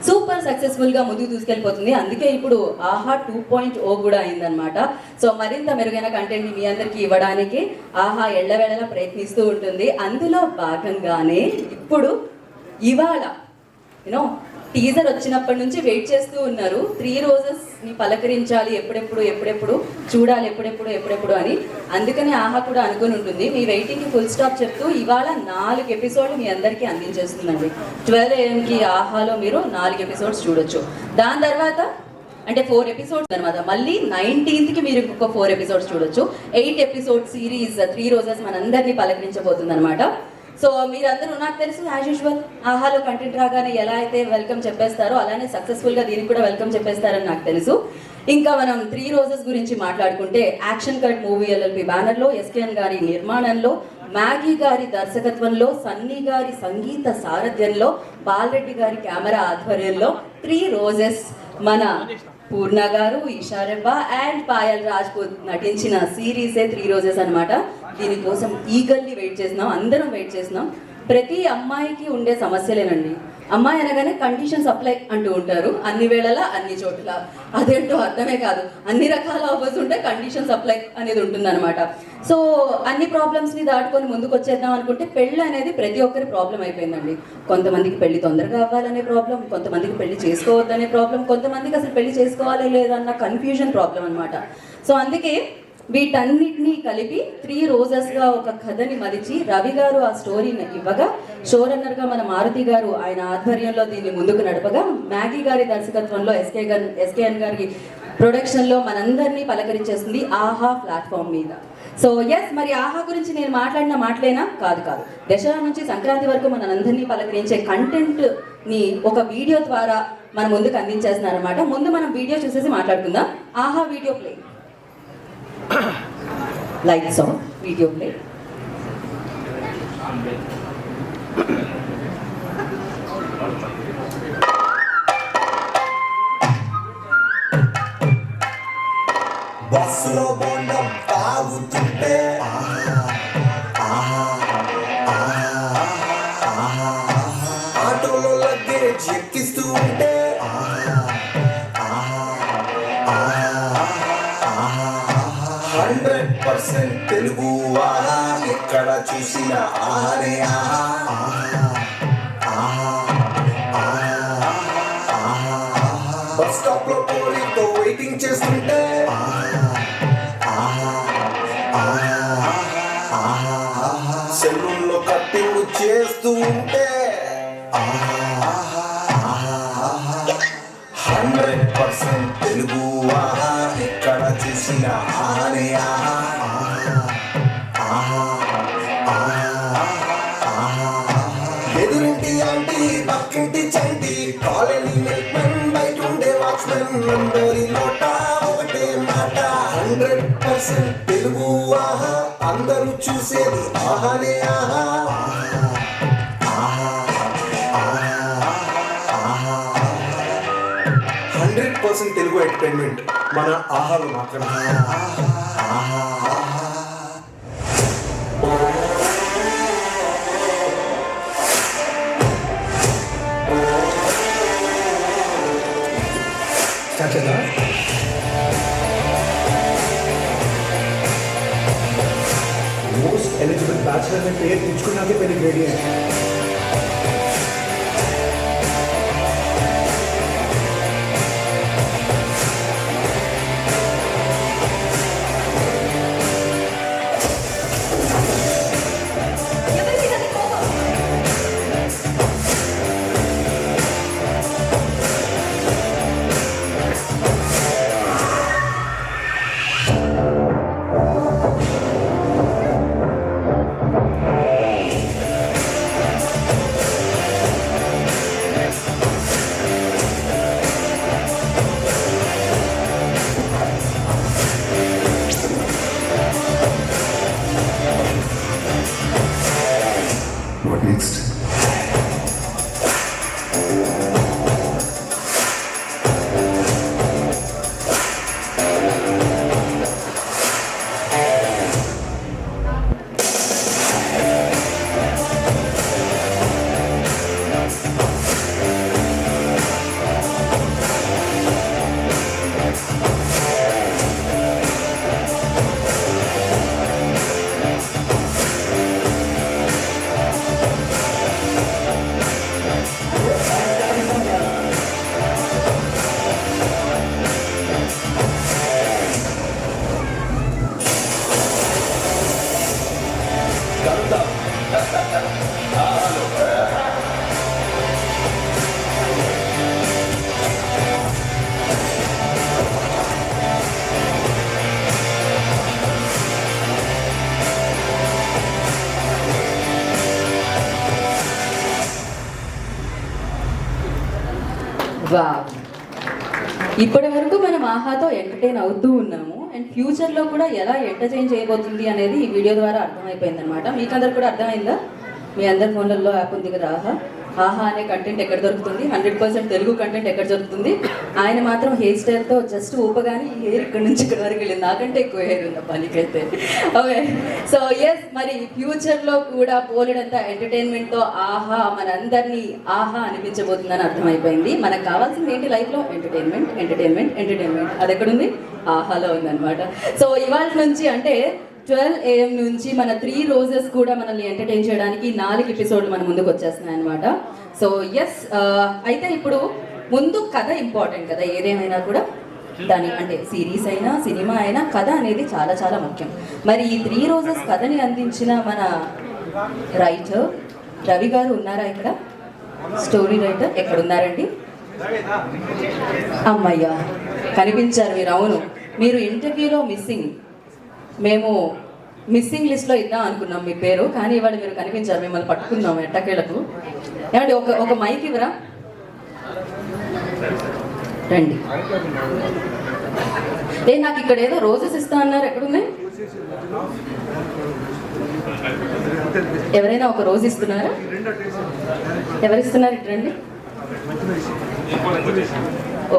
Super సక్సెస్ఫుల్గా ముందుకు తీసుకెళ్ళిపోతుంది. అందుకే ఇప్పుడు ఆహా 2.0 కూడా అయిందనమాట. సో మరింత మెరుగైన కంటెంట్ని మీ అందరికీ ఇవ్వడానికి ఆహా ఎళ్ళవేళలా ప్రయత్నిస్తూ ఉంటుంది. అందులో భాగంగానే ఇప్పుడు ఇవాళ యూనో టీజర్ వచ్చినప్పటి నుంచి వెయిట్ చేస్తూ ఉన్నారు. 3 రోజెస్ని పలకరించాలి, ఎప్పుడెప్పుడు చూడాలి, ఎప్పుడెప్పుడు అని. అందుకని ఆహా కూడా అనుకుని ఉంటుంది. మీ వెయిటింగ్కి ఫుల్ స్టాప్ చెప్తూ ఇవాళ 4 ఎపిసోడ్లు మీ అందరికీ అందించేస్తుందండి. 12 AM ఆహాలో మీరు 4 ఎపిసోడ్స్ చూడొచ్చు. దాని తర్వాత అంటే 4 ఎపిసోడ్స్ అనమాట. మళ్ళీ 19th మీరు ఇంకొక 4 ఎపిసోడ్స్ చూడొచ్చు. 8 ఎపిసోడ్ సిరీస్ 3 రోజెస్ మనందరినీ పలకరించబోతుంది అనమాట. సో మీరందరూ నాకు తెలుసు యాజ్ యూజువల్ ఆహాలో కంటెంట్ రాగానే ఎలా అయితే వెల్కమ్ చెప్పేస్తారో అలానే సక్సెస్ఫుల్గా దీనికి కూడా వెల్కమ్ చెప్పేస్తారని నాకు తెలుసు. ఇంకా మనం 3 రోజెస్ గురించి మాట్లాడుకుంటే యాక్షన్ కట్ మూవీ LLP బ్యానర్లో, SKN గారి నిర్మాణంలో, మ్యాగీ గారి దర్శకత్వంలో, సన్నీ గారి సంగీత సారథ్యంలో, బాలరెడ్డి గారి కెమెరా ఆధ్వర్యంలో 3 రోజెస్ మన పూర్ణ గారు, ఈషారెబ్బా అండ్ పాయల్ రాజ్పూత్ నటించిన సిరీసే 3 రోజెస్ అనమాట. దీనికోసం ఈగర్లీ వెయిట్ చేస్తున్నాం, అందరం వెయిట్ చేస్తున్నాం. ప్రతి అమ్మాయికి ఉండే సమస్యలేనండి. అమ్మాయి అనగానే కండిషన్స్ అప్లై అంటూ ఉంటారు, అన్ని వేళలా అన్ని చోట్ల. అదేంటో అర్థమే కాదు. అన్ని రకాల ఆఫర్స్ ఉంటే కండిషన్స్ అప్లై అనేది ఉంటుందన్నమాట. సో అన్ని ప్రాబ్లమ్స్ని దాటుకొని ముందుకు వచ్చేద్దాం అనుకుంటే పెళ్ళి అనేది ప్రతి ఒక్కరి ప్రాబ్లం అయిపోయిందండి. కొంతమందికి పెళ్లి తొందరగా అవ్వాలనే ప్రాబ్లం, కొంతమందికి పెళ్లి చేసుకోవద్దనే ప్రాబ్లం, కొంతమందికి అసలు పెళ్లి చేసుకోవాలి లేదన్న కన్ఫ్యూజన్ ప్రాబ్లం అనమాట. సో అందుకే వీటన్నిటినీ కలిపి 3 రోజెస్గా ఒక కథని మలిచి రవి గారు ఆ స్టోరీని ఇవ్వగా, షోరన్నర్గా మన మారుతి గారు ఆయన ఆధ్వర్యంలో దీన్ని ముందుకు నడపగా, మ్యాగీ గారి దర్శకత్వంలో SKN గారి ప్రొడక్షన్లో మనందరినీ పలకరించేస్తుంది ఆహా ప్లాట్ఫామ్ మీద. సో ఎస్, మరి ఆహా గురించి నేను మాట్లాడిన మాటలేనా? కాదు. దసరా నుంచి సంక్రాంతి వరకు మనందరినీ పలకరించే కంటెంట్ని ఒక వీడియో ద్వారా మన ముందుకు అందించేస్తున్నారనమాట. ముందు మనం వీడియో చూసేసి మాట్లాడుకుందాం. ఆహా video play. Lights on, video play. బస్సులో బోండం తాగుతుంటే ఆటోలో లగేజ్ ఎక్కిస్తూ ఉంటే 100% తెలుగు ఆహా, ఎక్కడ చూసిన ఆహానే బస్ స్టాప్ లో పోలీతో వెయిటింగ్ చేస్తుంటే సెలూన్ లో కట్టింగ్ చేస్తూ ఉంటే 100% తెలుగు ఆహా, ఎక్కడ చూసిన ఆహానే ఎదురింటి ఆంటీ, పక్కింటి చంటి, కాలనీ మిల్క్మెన్, బయట ఉండే వాచ్మెన్, అందరి నోట ఒకటే మాట 100% తెలుగు ఆహా, అందరూ చూసేది ఆహానే 100% తెలుగు ఎంటర్టైన్మెంట్ మన ఆహాలో మాత్రమే. స్టార్ట్ చేద్దాం. మోస్ట్ ఎలిజిబుల్ బ్యాచులర్ అని పేరు తెచ్చుకున్నాకే పెళ్లి రెడీ అయ్యింది. వా, ఇప్పటి వరకు మనం ఆహాతో ఎంటర్టైన్ అవుతూ ఉన్నాము అండ్ ఫ్యూచర్లో కూడా ఎలా ఎంటర్టైన్ చేయబోతుంది అనేది ఈ వీడియో ద్వారా అర్థమైపోయింది అనమాట. మీకు అందరు కూడా అర్థమైందా? మీ అందరి ఫోన్లలో యాప్ ఉంది కదా ఆహా. ఆహా అనే కంటెంట్ ఎక్కడ దొరుకుతుంది, 100% తెలుగు కంటెంట్ ఎక్కడ దొరుకుతుంది. ఆయన మాత్రం హెయిర్ స్టైల్తో జస్ట్ ఊపగానే ఈ హెయిర్ ఇక్కడ నుంచి ఇక్కడ వరకు వెళ్ళింది, నాకంటే ఎక్కువ హెయిర్ ఉంది పనికైతే. ఓకే, సో ఎస్, మరి ఫ్యూచర్లో కూడా పోలెడంత ఎంటర్టైన్మెంట్తో ఆహా మనందరినీ ఆహా అనిపించబోతుందని అర్థమైపోయింది. మనకు కావాల్సింది ఏంటి లైఫ్లో? Entertainment, entertainment, entertainment. అది ఎక్కడుంది? ఆహాలో ఉందన్నమాట. సో ఇవాళ నుంచి అంటే 12 AM నుంచి మన 3 రోజెస్ కూడా మనల్ని ఎంటర్టైన్ చేయడానికి 4 ఎపిసోడ్లు మన ముందుకు వచ్చేస్తున్నాయి అనమాట. సో ఎస్, అయితే ఇప్పుడు ముందు కథ ఇంపార్టెంట్ కదా, ఏదేమైనా కూడా దాని అంటే సిరీస్ అయినా సినిమా అయినా కథ అనేది చాలా చాలా ముఖ్యం. మరి ఈ 3 రోజెస్ కథని అందించిన మన రైటర్ రవి గారు ఉన్నారా ఇక్కడ? స్టోరీ రైటర్ ఎక్కడున్నారండి? అమ్మయ్యా, కనిపించారు మీరు. అవును, మీరు ఇంటర్వ్యూలో మిస్సింగ్, మేము మిస్సింగ్ లిస్ట్లో ఇద్దాం అనుకున్నాం మీ పేరు, కానీ ఇవాళ మీరు కనిపించారు. మిమ్మల్ని పట్టుకుందాం ఎట్టకేలకు. ఏమండి, ఒక మైక్ ఇవ్వరా? రండి. నాకు ఇక్కడ ఏదో రోజెస్ ఇస్తా అన్నారు, ఎక్కడుంది? ఎవరైనా ఒక రోజు ఇస్తున్నారా? ఎవరిస్తున్నారు? ఇటు రండి. ఓ,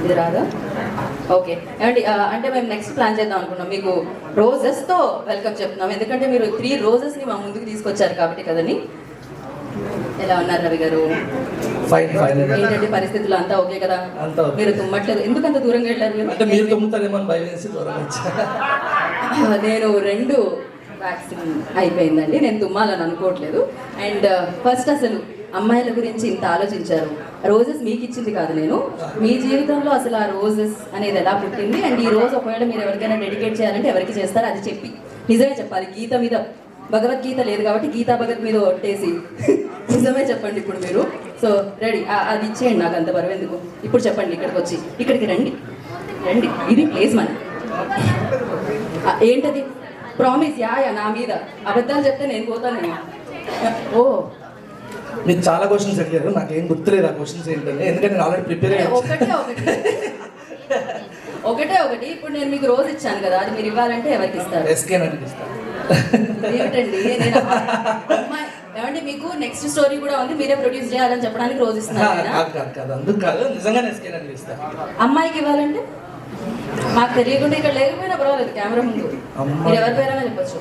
ఇది రాదా? ఓకే, ఏమండి, అంటే మేము నెక్స్ట్ ప్లాన్ చేద్దాం అనుకున్నాం, మీకు రోజెస్తో వెల్కమ్ చెప్తున్నాం. ఎందుకంటే మీరు 3 రోజెస్ని మా ముందుకు తీసుకొచ్చారు కాబట్టి కదండి. ఎలా ఉన్నారు రవి గారు? Fine fine. ఏంటంటే పరిస్థితులు అంతా ఓకే కదా? అంతా ఓకే. మీరు తుమ్మట్లేదు, ఎందుకంత దూరంగా వెళ్ళారు? అంటే మీరు తుమ్ముతారేమో అని భయం వేసి దూరం వచ్చా. నేను 2 వ్యాక్సిన్ అయిపోయిందండి, నేను తుమ్మాలని అనుకోవట్లేదు. అండ్ ఫస్ట్ అసలు అమ్మాయిల గురించి ఇంత ఆలోచించారు. రోజెస్ మీకు ఇచ్చింది కాదు నేను, మీ జీవితంలో అసలు ఆ రోజెస్ అనేది ఎలా పుట్టింది అండ్ ఈ రోజు ఒకవేళ మీరు ఎవరికైనా డెడికేట్ చేయాలంటే ఎవరికి చేస్తారో అది చెప్పి నిజమే చెప్పాలి. గీత మీద భగవద్గీత లేదు కాబట్టి గీతా భగత్ మీద ఒట్టేసి నిజమే చెప్పండి ఇప్పుడు మీరు. సో రెడీ, అది ఇచ్చేయండి, నాకు అంత బరువు ఎందుకు. ఇప్పుడు చెప్పండి, ఇక్కడికి వచ్చి ఇక్కడికి రండి రండి, ఇది ప్లేస్ మన. ఏంటది? ప్రామిస్ యా నా మీద అబద్ధాలు చెప్తే నేను పోతాను. ఓ, మీరు చాలా క్వశ్చన్స్ అడిగారు, నాకేం గుర్తులేదు ఆ క్వశ్చన్స్ ఏంటంటే, ఎందుకంటే నేను ఆల్రెడీ ప్రిపేర్ అయ్యాను. ఒకటి ఇప్పుడు నేను మీకు రోజు ఇచ్చాను కదా, అది మీరు ఇవ్వాలంటే ఎవరికి ఇస్తారు? ఎస్కే నాకు ఇస్తాను. ఏంటండి, నేను ఏమంటే మీకు నెక్స్ట్ స్టోరీ కూడా ఉంది, మీరే ప్రొడ్యూస్ చేయాలని చెప్పడానికి రోజు ఇస్తున్నాను. కాదు అందుకు కాదు, నిజంగానే ఎస్కే నాకు ఇస్తాను. అమ్మాయికి ఇవ్వాలంటే మాకు తెలియకుండా ఇక్కడ లేకపోయినా పర్వాలేదు, కెమెరా ముందు మీరు ఎవరి పేరైనా చెప్పచ్చు.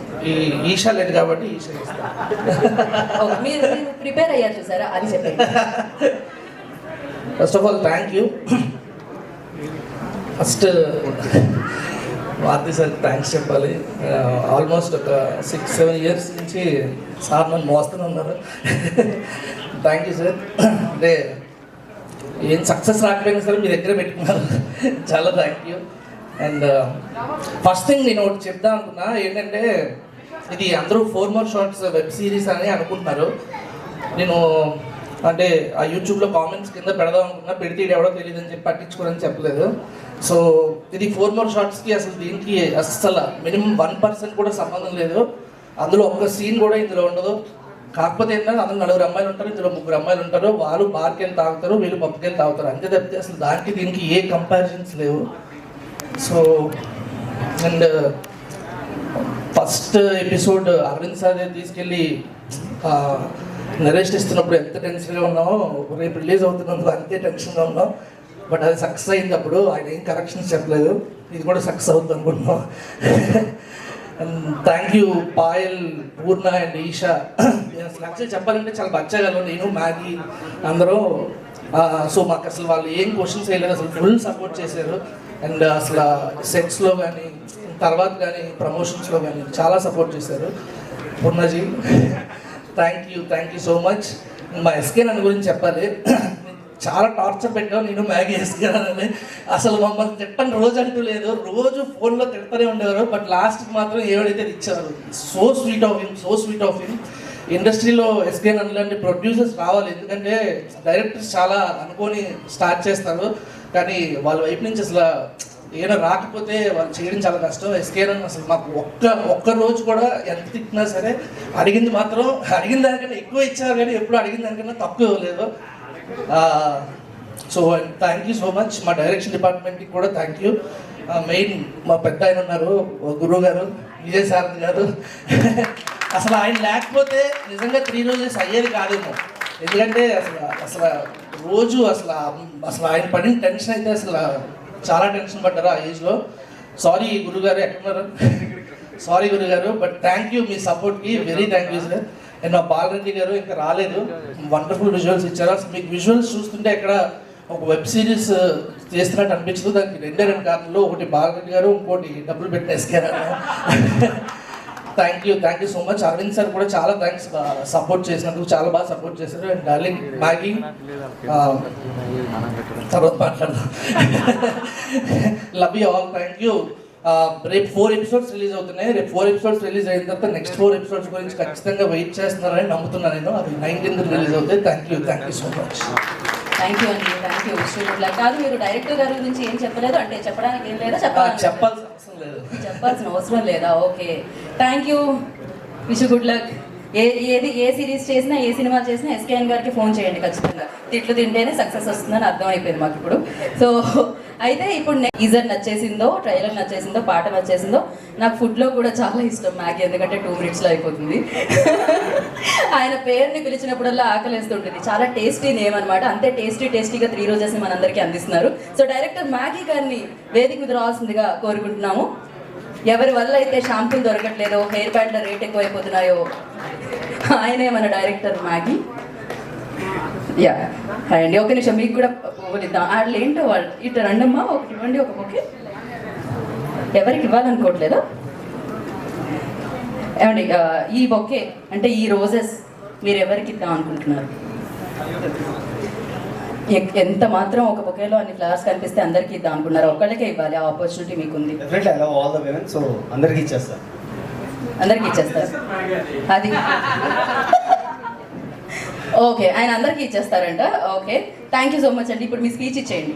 ఈషా లేదు కాబట్టి ఈషా ఇస్తాను. మీరు ప్రిపేర్ అయ్యారు చూసారా, అది చెప్పండి. First of all thank you. First Maruthi sir thanks చెప్పాలి. ఆల్మోస్ట్ ఒక 6-7 ఇయర్స్ నుంచి సార్ నన్ను మోస్తూనే ఉన్నారు. Thank you sir. అంటే ఏం సక్సెస్ రాకపోయినా సరే మీ దగ్గర పెట్టుకున్నారు, చాలా thank you. And first thing నేను ఒకటి చెప్దాం అనుకున్నా ఏంటంటే, ఇది అందరూ 4 more షార్ట్స్ వెబ్ సిరీస్ అని అనుకుంటున్నారు. నేను అంటే ఆ యూట్యూబ్లో కామెంట్స్ కింద పెడదాం అనుకున్నా, పెడితే ఎవడో తెలియదు అని చెప్పి పట్టించుకోరని చెప్పలేదు. సో ఇది 4 more షార్ట్స్కి అసలు దీనికి అస్సలు మినిమం 1% కూడా సంబంధం లేదు. అందులో ఒక్క సీన్ కూడా ఇందులో ఉండదు. కాకపోతే ఏంటంటే అందులో 4 అమ్మాయిలు ఉంటారు, ఇందులో 3 అమ్మాయిలు ఉంటారు. వాళ్ళు బార్కి వెళ్ళి తాగుతారు, వీళ్ళు పప్పుకి వెళ్ళి తాగుతారు, అంతే తప్పితే అసలు దానికి దీనికి ఏ కంపారిజన్స్ లేవు. So and first episode Aravind sir తీసుకెళ్ళి నెరేస్ట్ ఇస్తున్నప్పుడు ఎంత టెన్షన్గా ఉన్నామో, రేపు రిలీజ్ అవుతున్నందుకు అంతే టెన్షన్గా ఉన్నాం. బట్ అది సక్సెస్ అయింది. అప్పుడు ఆయన ఏం కరెక్షన్స్ చెప్పలేదు, ఇది కూడా సక్సెస్ అవుతుంది అనుకుంటున్నాం. And thank you Payal, Poorna and Eesha. Actually చెప్పాలంటే చాలా బచ్చగలను, నేను మ్యాగీ అందరూ. సో మాకు అసలు వాళ్ళు ఏం క్వశ్చన్స్ వేయలేదు, అసలు ఫుల్ సపోర్ట్ చేశారు. అండ్ అసలు సెట్స్లో కానీ తర్వాత కానీ ప్రమోషన్స్లో కానీ చాలా సపోర్ట్ చేశారు. పూర్ణజీ థ్యాంక్ యూ సో మచ్. మా ఎస్కే నన్ను గురించి చెప్పాలి, చాలా టార్చర్ పెట్టావు నేను మ్యాగీ ఎస్కే అని. అసలు మమ్మల్ని తిట్టని రోజు అంటూ లేదు, రోజు ఫోన్లో తిడతానే ఉండేవారు. బట్ లాస్ట్కి మాత్రం ఏవైతే ఇచ్చేవారు. So sweet of him. ఇండస్ట్రీలో ఎస్కే నన్ను లాంటి ప్రొడ్యూసర్స్ రావాలి, ఎందుకంటే డైరెక్టర్స్ చాలా అనుకొని స్టార్ట్ చేస్తారు, కానీ వాళ్ళ వైపు నుంచి అసలు ఏమైనా రాకపోతే వాళ్ళు చేయడం చాలా కష్టం. ఎస్కే నన్ను అసలు మాకు ఒక్క రోజు కూడా ఎంత తిట్టినా సరే అడిగిన దానికన్నా ఎక్కువ ఇచ్చారు, కానీ ఎప్పుడు అడిగిన దానికన్నా తక్కువ ఇవ్వలేదు. So thank you so much. మా డైరెక్షన్ డిపార్ట్మెంట్కి కూడా థ్యాంక్ యూ. మెయిన్ మా పెద్ద ఆయన ఉన్నారు, గురువు గారు, విజయ్ సారథి గారు. అసలు ఆయన లేకపోతే నిజంగా 3 రోజెస్ అయ్యేది కాదేమో. ఎందుకంటే అసలు రోజు అసలు ఆయన పడిన టెన్షన్ అయితే అసలు చాలా టెన్షన్ పడ్డారు ఆ ఏజ్లో. సారీ గురుగారు, ఎక్కడున్నారు? సారీ గురుగారు, బట్ థ్యాంక్ యూ మీ సపోర్ట్కి, very thank you sir. And మా బాలరెడ్డి గారు ఇంకా రాలేదు, వండర్ఫుల్ విజువల్స్ ఇచ్చారు. అసలు మీకు విజువల్స్ చూస్తుంటే ఎక్కడ ఒక వెబ్ సిరీస్ చేస్తున్నట్టు అనిపించదు. దానికి 2 కారణాలు, ఒకటి బాలరెడ్డి గారు, ఇంకోటి డబ్బులు పెట్టి ఎస్కేర్. Thank you so much. Aravind sir కూడా చాలా థ్యాంక్స్, సపోర్ట్ చేసినందుకు చాలా బాగా సపోర్ట్ చేశారు. అండ్ డార్లింగ్ మ్యాగీ, తర్వాత మాట్లాడదాం. Love you all, thank you. రేపు 4 ఎపిసోడ్స్ రిలీజ్ అవుతున్నాయి. రేపు 4 ఎపిసోడ్స్ రిలీజ్ అయిన తర్వాత నెక్స్ట్ 4 ఎపిసోడ్స్ గురించి ఖచ్చితంగా వెయిట్ చేస్తున్నారని నమ్ముతున్నాను నేను. అది 19th రిలీజ్ అవుతాయి. Thank you so much. Thank you అండి, థ్యాంక్ యూ. కాదు, మీరు డైరెక్టర్ గారి గురించి ఏం చెప్పలేదు అంటే చెప్పడానికి ఏం లేదా? చెప్పాల్సిన అవసరం లేదు. చెప్పాల్సిన అవసరం లేదా? Okay, thank you. Wish good luck. A series చేసినా, ఏ సినిమా చేసినా ఎస్కేఎన్ గారికి ఫోన్ చేయండి ఖచ్చితంగా. తిట్లు తింటేనే సక్సెస్ వస్తుందని అర్థం అయిపోయింది మాకు ఇప్పుడు. సో అయితే ఇప్పుడు టీజర్ నచ్చేసిందో, ట్రైలర్ నచ్చేసిందో, పాట నచ్చేసిందో, నాకు ఫుడ్లో కూడా చాలా ఇష్టం మ్యాగీ, ఎందుకంటే 2 minutesలో అయిపోతుంది. ఆయన పేరుని పిలిచినప్పుడల్లా ఆకలేస్తుంటుంది. చాలా టేస్టీ నేమ్ అనమాట. అంతే టేస్టీగా 3 రోజెస్ని మనందరికీ అందిస్తున్నారు. సో డైరెక్టర్ మ్యాగీ గారిని వేదిక మీద రావాల్సిందిగా కోరుకుంటున్నాము. ఎవరి వల్ల అయితే షాంపూలు దొరకట్లేదో, హెయిర్ బ్యాండ్ల రేట్ ఎక్కువైపోతున్నాయో, ఆయనే మన డైరెక్టర్ మ్యాగీ. యా అండి, ఒక నిమిషం మీకు కూడా పువ్వులిద్దాం. వాళ్ళు ఏంటో వాళ్ళు ఇట్లా రండమ్మా, ఒకటి ఇవ్వండి, ఒక బొకే. ఎవరికి ఇవ్వాలనుకోవట్లేదా ఏమండి? ఈ బొకే అంటే ఈ రోజెస్ మీరు ఎవరికి ఇద్దాం అనుకుంటున్నారు? ఎంత మాత్రం ఒక బొకేలో అన్ని ఫ్లవర్స్ కనిపిస్తే అందరికీ ఇద్దాం అనుకున్నారు? ఒకళ్ళకే ఇవ్వాలి, ఆ ఆపర్చునిటీ మీకుంది. Definitely I love all the women, so అందరికీ ఇచ్చేస్తారు. అందరికీ ఇచ్చేస్తారు అది. ఓకే, ఆయన అందరికీ ఇచ్చేస్తారంట. Okay, thank you so much అండి. ఇప్పుడు మీ స్పీచ్ ఇచ్చేయండి.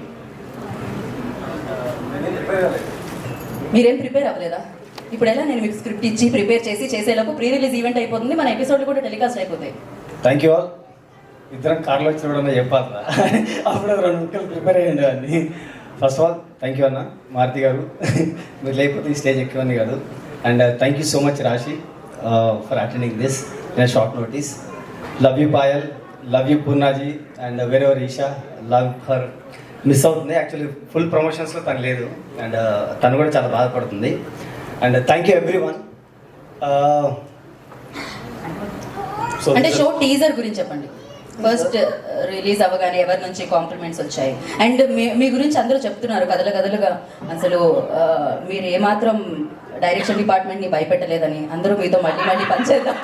మీరేం ప్రిపేర్ అవ్వలేదా? ఇప్పుడు ఎలా నేను మీకు స్క్రిప్ట్ ఇచ్చి ప్రిపేర్ చేసేలోపు ప్రీ రిలీజ్ ఈవెంట్ అయిపోతుంది, మన ఎపిసోడ్లు కూడా టెలికాస్ట్ అయిపోతాయి. Thank you all. ఇద్దరం కార్లో వచ్చినప్పుడు చెప్పాలి, అప్పుడు 2 ముక్కలు ప్రిపేర్ అయ్యండి అన్ని. First of all thank you అన్న మారుతి గారు, మీరు లేకపోతే ఈ స్టేజ్ ఎక్కువని కాదు. And thank you so much రాశి for attending this in a short notice. Love you Payal, love you పూర్ణాజీ, and wear ever Isha, love her. Miss అవుతుంది యాక్చువల్లీ, ఫుల్ ప్రమోషన్స్లో తను లేదు, అండ్ తను కూడా చాలా బాధపడుతుంది. And thank you every one. అంటే షో టీజర్ గురించి చెప్పండి. ఫస్ట్ రిలీజ్ అవ్వగానే ఎవరి నుంచి కాంప్లిమెంట్స్ వచ్చాయి? అండ్ మీ గురించి అందరూ చెప్తున్నారు కథలుగా, అసలు మీరు ఏమాత్రం డైరెక్షన్ డిపార్ట్మెంట్ని భయపెట్టలేదని, అందరూ మీతో మళ్ళీ పనిచేద్దాం,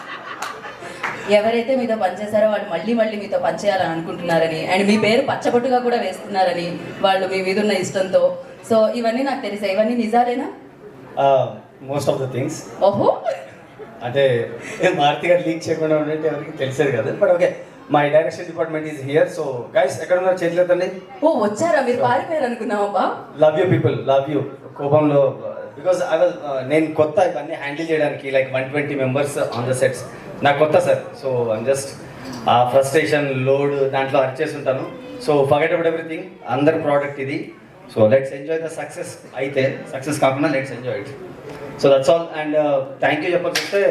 ఎవరైతే మీతో పనిచేశారో వాళ్ళు మళ్ళీ మీతో పనిచేయాలని అనుకుంటున్నారని, అండ్ మీ పేరు పచ్చబొట్టుగా కూడా వేస్తున్నారని వాళ్ళు మీ మీద ఉన్న ఇష్టంతో. సో ఇవన్నీ నాకు తెలిసాయి. ఇవన్నీ నిజాలేనా? Most of the things. ఓహో, అంటే మారుతి గారు లీక్ చేయకుండా ఉన్నట్టు ఎవరికి తెలిసేది కదా. But okay, my direction department is here. So guys, ఎక్కడ ఉన్నారు? చేతులు ఎత్తండి. ఓ వచ్చారా, మీరు పారిపోయారు అనుకున్నామబ్బా. Love you people, love you. కోపంలో బికాజ్ నేను కొత్త ఇవన్నీ హ్యాండిల్ చేయడానికి, like 120 members on the sets నాకు కొత్త సార్. సో ఐమ్ జస్ట్ ఆ ఫ్రస్ట్రేషన్ లోడ్ దాంట్లో అర్చేసి ఉంటాను. So forget about everything. అందరి ప్రోడక్ట్ ఇది. So let's enjoy the success. అయితే సక్సెస్ కాకుండా let's enjoy it. So that's all. And thank you చెప్పాల్సి వస్తే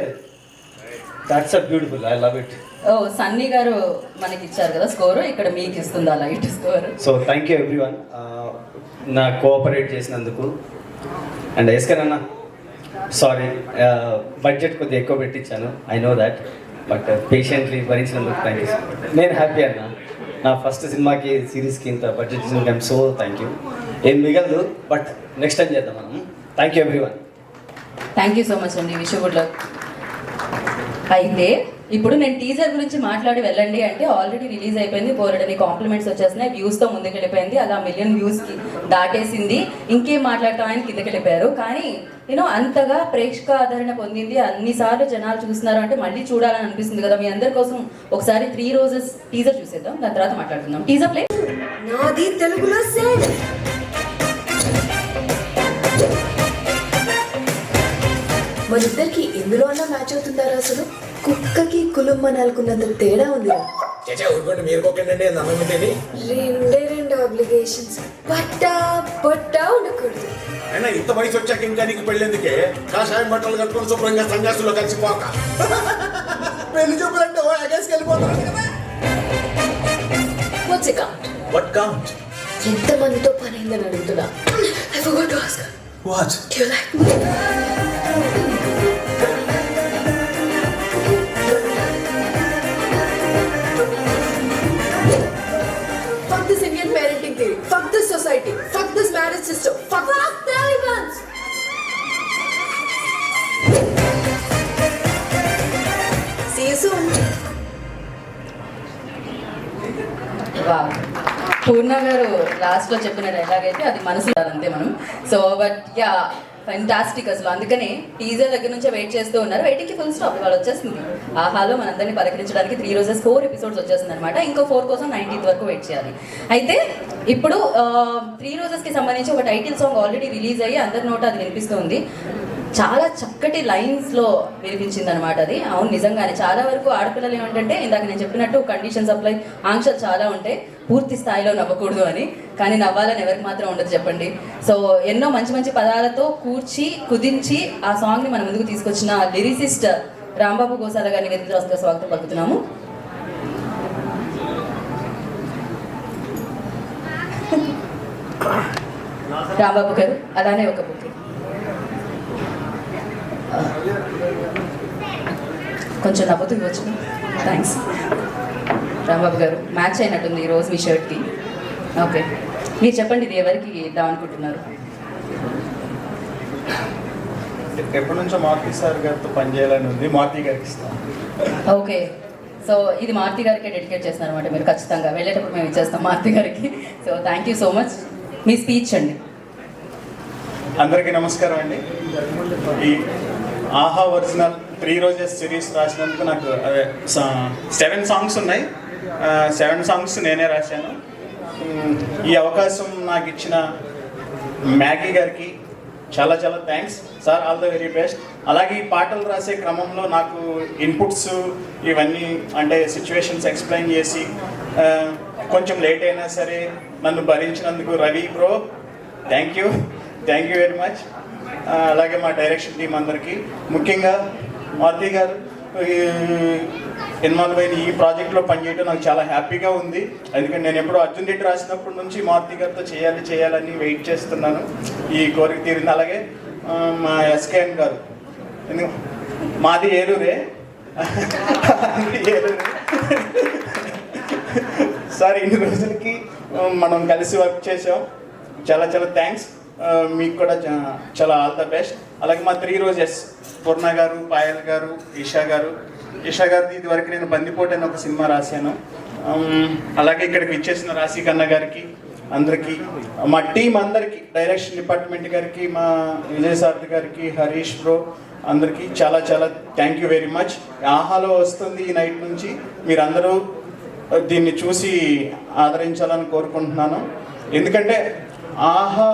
that's a beautiful, I love it. ఓ సన్నీ గారు మనకి ఇచ్చారు కదా స్కోరు, ఇక్కడ మీకు ఇస్తుంది అలా ఇటు score. So thank you everyone నా కోఆపరేట్ చేసినందుకు. అండ్ ఎస్కర్ అన్న, సారీ బడ్జెట్ కొద్దిగా ఎక్కువ పెట్టించాను, I know that, but patiently భరించినందుకు థ్యాంక్ యూ. నేను హ్యాపీ అన్న, నా ఫస్ట్ సినిమాకి సిరీస్కి ఇంత బడ్జెట్ ఇచ్చినందుకు ఐమ్ సో థ్యాంక్ యూ. ఏం మిగలదు, బట్ నెక్స్ట్ టైం చేద్దాం మనం. Thank you every one. Thank you so much అండి, విష్ గుడ్ లక్. అయితే ఇప్పుడు నేను టీజర్ గురించి మాట్లాడి వెళ్ళండి అంటే ఆల్రెడీ రిలీజ్ అయిపోయింది, బోలెడని కాంప్లిమెంట్స్ వచ్చేస్తున్నాయి, వ్యూస్తో ముందుకెళ్ళిపోయింది, అలా 1 million వ్యూస్కి దాటేసింది. ఇంకేం మాట్లాడతాం ఆయన కిందకి వెళ్ళిపోయారు. కానీ అంతగా ప్రేక్షక ఆదరణ పొందింది, అన్నిసార్లు జనాలు చూస్తున్నారు అంటే మళ్ళీ చూడాలని అనిపిస్తుంది కదా. మీ అందరి కోసం ఒకసారి 3 రోజెస్ టీజర్ చూసేద్దాం, దాని తర్వాత మాట్లాడుకుందాం. Teaser play. నాది తెలుగులో సేవ్. మనిద్దరికి ఎందులో అన్నా మ్యాచ్ అవుతుందారా? అసలు కుక్కకి కులుమ్మనాలకున్నంత తేడా ఉందిరా. చేచా ఊరుకోండి మీరు కోకండి అన్నం ఏంటని రెండు ఆబ్లిగేషన్స్ బట్టా ఉండకూడదు. అయినా ఇంత వయసు వచ్చాక ఇంకా నీకు పెళ్ళేందుకే కాషాయం బట్టలు కట్టుకొని శుభ్రంగా సన్యాసులో కలిసిపోక పెళ్లి చూపులంటే ఓ ఎగేసుకు వెళ్ళిపోతాను కదా. What's it count? What count? ఎంతమందితో పని అయిందని అడుగుతున్నా. I forgot to ask her. What? Do you like me? Fuck this Indian parenting theory. Fuck this society. Fuck this marriage system. Fuck Taliban. See you soon. Wow. Poorna గారు last లో చెప్పిన dialogue అయితే అది మనసు అంతే మనం. సో బట్ యా ఫెంటాస్టిక్ అసలు. అందుకనే టీజర్ దగ్గర నుంచే వెయిట్ చేస్తూ ఉన్నారు. వెయిటింగ్ కి ఫుల్ స్టాప్ ఇవాళ వచ్చేస్తుంది. ఆహాలో మనందరినీ పలకరించడానికి 3 రోజెస్ 4 ఎపిసోడ్స్ వచ్చేస్తుంది అనమాట. ఇంకో 4 కోసం 19th వరకు వెయిట్ చేయాలి. అయితే ఇప్పుడు 3 రోజెస్ కి సంబంధించి ఒక టైటిల్ సాంగ్ ఆల్రెడీ రిలీజ్ అయ్యి అందరి నోట అది వినిపిస్తుంది. చాలా చక్కటి లైన్స్ లో వినిపించింది అనమాట అది. అవును, నిజంగానే చాలా వరకు ఆడపిల్లలు ఏమంటే ఇందాక నేను చెప్పినట్టు కండిషన్స్ అప్లై, ఆంక్షలు చాలా ఉంటాయి, పూర్తి స్థాయిలో నవ్వకూడదు అని. కానీ నవ్వాలని ఎవరికి మాత్రం ఉండదు చెప్పండి. సో ఎన్నో మంచి మంచి పదాలతో కూర్చి కుదించి ఆ సాంగ్ ని మన ముందుకు తీసుకొచ్చిన లిరిసిస్ట్ రాంబాబు గోసాల గారిని వేదికగా స్వాగతం పలుకుతున్నాము. రాంబాబు గారు అలానే ఒక బుక్ కొంచెం నవ్వుతూ ఇవ్వచ్చు. థ్యాంక్స్ రాంబాబు గారు. మ్యాచ్ అయినట్టుంది ఈరోజు మీ షర్ట్కి. ఓకే, మీరు చెప్పండి ఇది ఎవరికి ఇద్దాం అనుకుంటున్నారు? ఎప్పటి నుంచో మారుతి సార్ గారితో పనిచేయాలని ఉంది, మారుతి గారికి ఇస్తాను. ఓకే, సో ఇది మారుతి గారికి డెడికేట్ చేస్తున్నారు అనమాట మీరు. ఖచ్చితంగా వెళ్ళేటప్పుడు మేము ఇచ్చేస్తాం మారుతి గారికి. So thank you so much. Me speech అండి. అందరికీ నమస్కారం అండి. ఈ ఆహా ఒరిజినల్ 3 రోజెస్ సిరీస్ రాసినందుకు నాకు 7 సాంగ్స్ ఉన్నాయి. 7 సాంగ్స్ నేనే రాశాను. ఈ అవకాశం నాకు ఇచ్చిన మ్యాగీ గారికి చాలా చాలా thanks sir, all the very best. అలాగే ఈ పాటలు రాసే క్రమంలో నాకు ఇన్పుట్స్ ఇవన్నీ అంటే సిచ్యువేషన్స్ ఎక్స్ప్లెయిన్ చేసి కొంచెం లేట్ అయినా సరే నన్ను భరించినందుకు Ravi bro thank you very much. అలాగే మా డైరెక్షన్ టీం అందరికీ, ముఖ్యంగా మారుతి గారు ఇన్వాల్వ్ అయిన ఈ ప్రాజెక్ట్లో పనిచేయడం నాకు చాలా హ్యాపీగా ఉంది. ఎందుకంటే నేను ఎప్పుడో అర్జున్ రెడ్డి రాసినప్పటి నుంచి మారుతి గారితో చేయాలని వెయిట్ చేస్తున్నాను. ఈ కోరిక తీరింది. అలాగే మా ఎస్కేఎన్ గారు, మాది ఏలూరే సార్, ఇన్ని రోజులకి మనం కలిసి వర్క్ చేసాం. చాలా చాలా థ్యాంక్స్. మీకు కూడా చాలా ఆల్ ద బెస్ట్. అలాగే మా 3 రోజెస్ పూర్ణ గారు, పాయల్ గారు, ఈషా గారిది ఇది వరకు నేను బందిపోటు అని ఒక సినిమా రాశాను. అలాగే ఇక్కడికి ఇచ్చేసిన రాశి కన్న గారికి, అందరికీ, మా టీం అందరికీ, డైరెక్షన్ డిపార్ట్మెంట్ గారికి, మా విజయ్ సారథి గారికి, హరీష్ బ్రో అందరికీ చాలా చాలా థ్యాంక్ యూ వెరీ మచ్. ఆహాలో వస్తుంది ఈ నైట్ నుంచి, మీరందరూ దీన్ని చూసి ఆదరించాలని కోరుకుంటున్నాను. ఎందుకంటే ఆహా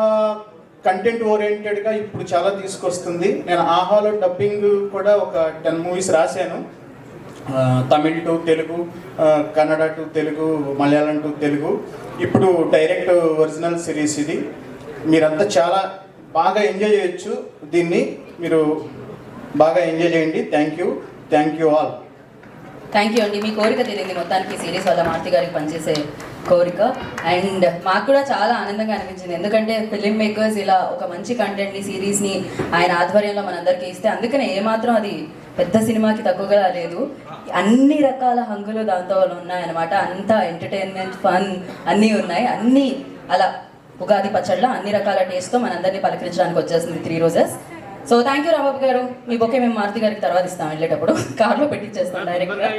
కంటెంట్ ఓరియంటెడ్గా ఇప్పుడు చాలా తీసుకొస్తుంది. నేను ఆహాలో డబ్బింగ్ కూడా ఒక 10 మూవీస్ రాశాను. Tamil to Telugu, Kannada to Telugu, Malayalam to Telugu. ఇప్పుడు డైరెక్ట్ ఒరిజినల్ సిరీస్ ఇది. మీరంతా చాలా బాగా ఎంజాయ్ చేయొచ్చు. దీన్ని మీరు బాగా ఎంజాయ్ చేయండి. Thank you all. Thank you అండి. మీ కోరిక తెలియదు మొత్తానికి సిరీస్ వల్ల మారుతి గారికి పనిచేసే కోరిక. అండ్ మాకు కూడా చాలా ఆనందంగా అనిపించింది. ఎందుకంటే ఫిలిం మేకర్స్ ఇలా ఒక మంచి కంటెంట్ని, సిరీస్ని ఆయన ఆధ్వర్యంలో మనందరికీ ఇస్తే, అందుకనే ఏమాత్రం అది పెద్ద సినిమాకి తక్కువగా లేదు. అన్ని రకాల హంగులు దాంతో ఉన్నాయన్నమాట. అంతా ఎంటర్టైన్మెంట్, ఫన్ అన్నీ ఉన్నాయి. అన్నీ అలా ఉగాది పచ్చళ్ళ అన్ని రకాల టేస్ట్తో మనందరినీ పలకరించడానికి వచ్చేస్తుంది 3 roses. So thank you Rambabu గారు. మీ బొకే మేము మారుతి గారికి తర్వాత ఇస్తాం, వెళ్ళేటప్పుడు కార్లో పెట్టించేస్తాం డైరెక్ట్గా.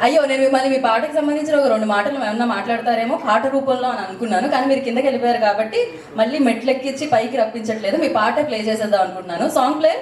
అయ్యో, నేను మిమ్మల్ని మీ పాటకి సంబంధించిన ఒక 2 మాటలు ఏమన్నా మాట్లాడతారేమో పాట రూపంలో అని అనుకున్నాను. కానీ మీరు కిందకి వెళ్ళిపోయారు కాబట్టి మళ్ళీ మెట్లెక్కించి పైకి రప్పించట్లేదు. మీ పాట ప్లే చేసేద్దాం అనుకుంటున్నాను. Song play.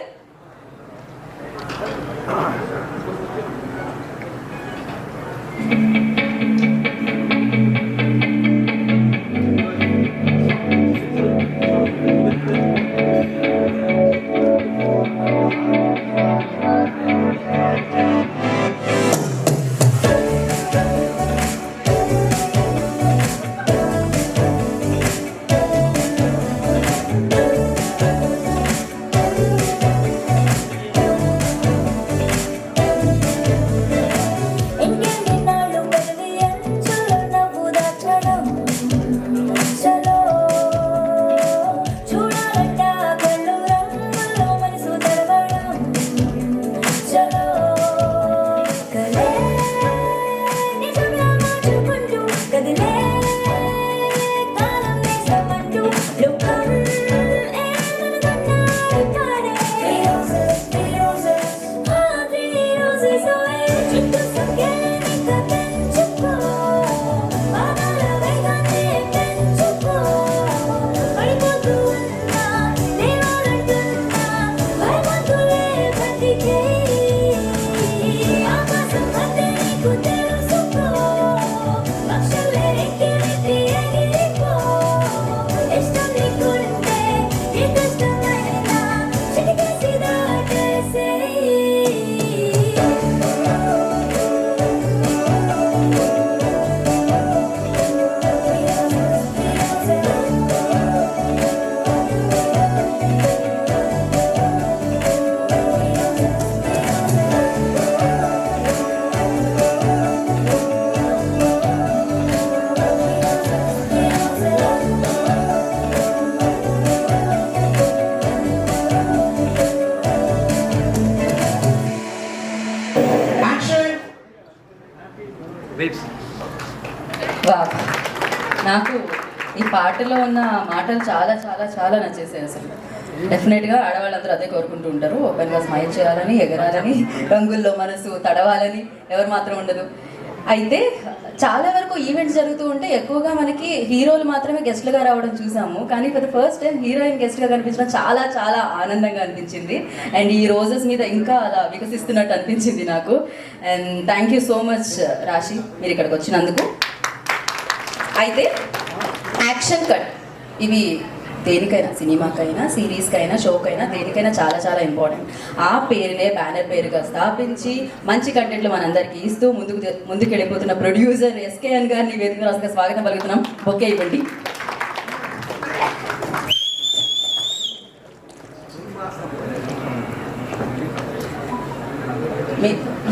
నాకు ఈ పాటలో ఉన్న మాటలు చాలా చాలా చాలా నచ్చేసాయి అసలు. డెఫినెట్గా ఆడవాళ్ళందరూ అదే కోరుకుంటూ ఉంటారు, ఓపెన్గా స్మైల్ చేయాలని, ఎగరాలని, రంగుల్లో మనసు తడవాలని ఎవరు మాత్రం ఉండదు. అయితే చాలా వరకు ఈవెంట్స్ జరుగుతూ ఉంటే ఎక్కువగా మనకి హీరోలు మాత్రమే గెస్ట్లుగా రావడం చూసాము, కానీ for the first time heroine గెస్ట్గా కనిపించడం చాలా చాలా ఆనందంగా అనిపించింది. అండ్ ఈ రోజెస్ మీద ఇంకా అలా వికసిస్తున్నట్టు అనిపించింది నాకు. And thank you so much రాశి, మీరు ఇక్కడికి వచ్చినందుకు. అయితే యాక్షన్ కట్ ఇవి దేనికైనా, సినిమాకైనా, సిరీస్కైనా, షోకైనా, దేనికైనా చాలా చాలా ఇంపార్టెంట్. ఆ పేరునే బ్యానర్ పేరుగా స్థాపించి మంచి కంటెంట్లు మనందరికీ ఇస్తూ ముందుకు వెళ్ళిపోతున్న ప్రొడ్యూసర్ ఎస్కేఎన్ గారిని వేదిక రాసుగా స్వాగతం పలుకుతున్నాం. ఓకే ఇవ్వండి.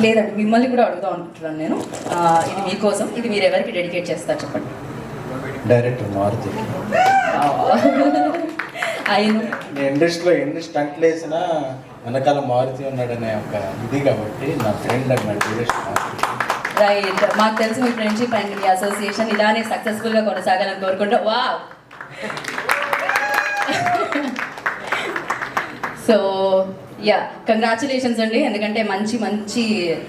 లేదండి, మిమ్మల్ని కూడా అడుగుదాం అనుకుంటున్నాను నేను. ఇది మీకోసం, ఇది మీరు ఎవరికి డెడికేట్ చేస్తారు చెప్పండి. డైరెక్టర్ మారుతి. ఆయన ఇండస్ట్రీలో ఎన్ని స్టంట్లు వేసినా వెనకాల మారుతి ఉన్నాడనే ఒక ఇది కాబట్టి నా ఫ్రెండ్ అన్నాడు డైరెక్టర్ మారుతి. రైట్, మాకు తెలిసి మీ ఫ్రెండ్షిప్ అండ్ మీ అసోసియేషన్ ఇలానే సక్సెస్ఫుల్గా కొనసాగాలని కోరుకుంటా. వా సో యా, కంగ్రాచులేషన్స్ అండి, ఎందుకంటే మంచి మంచి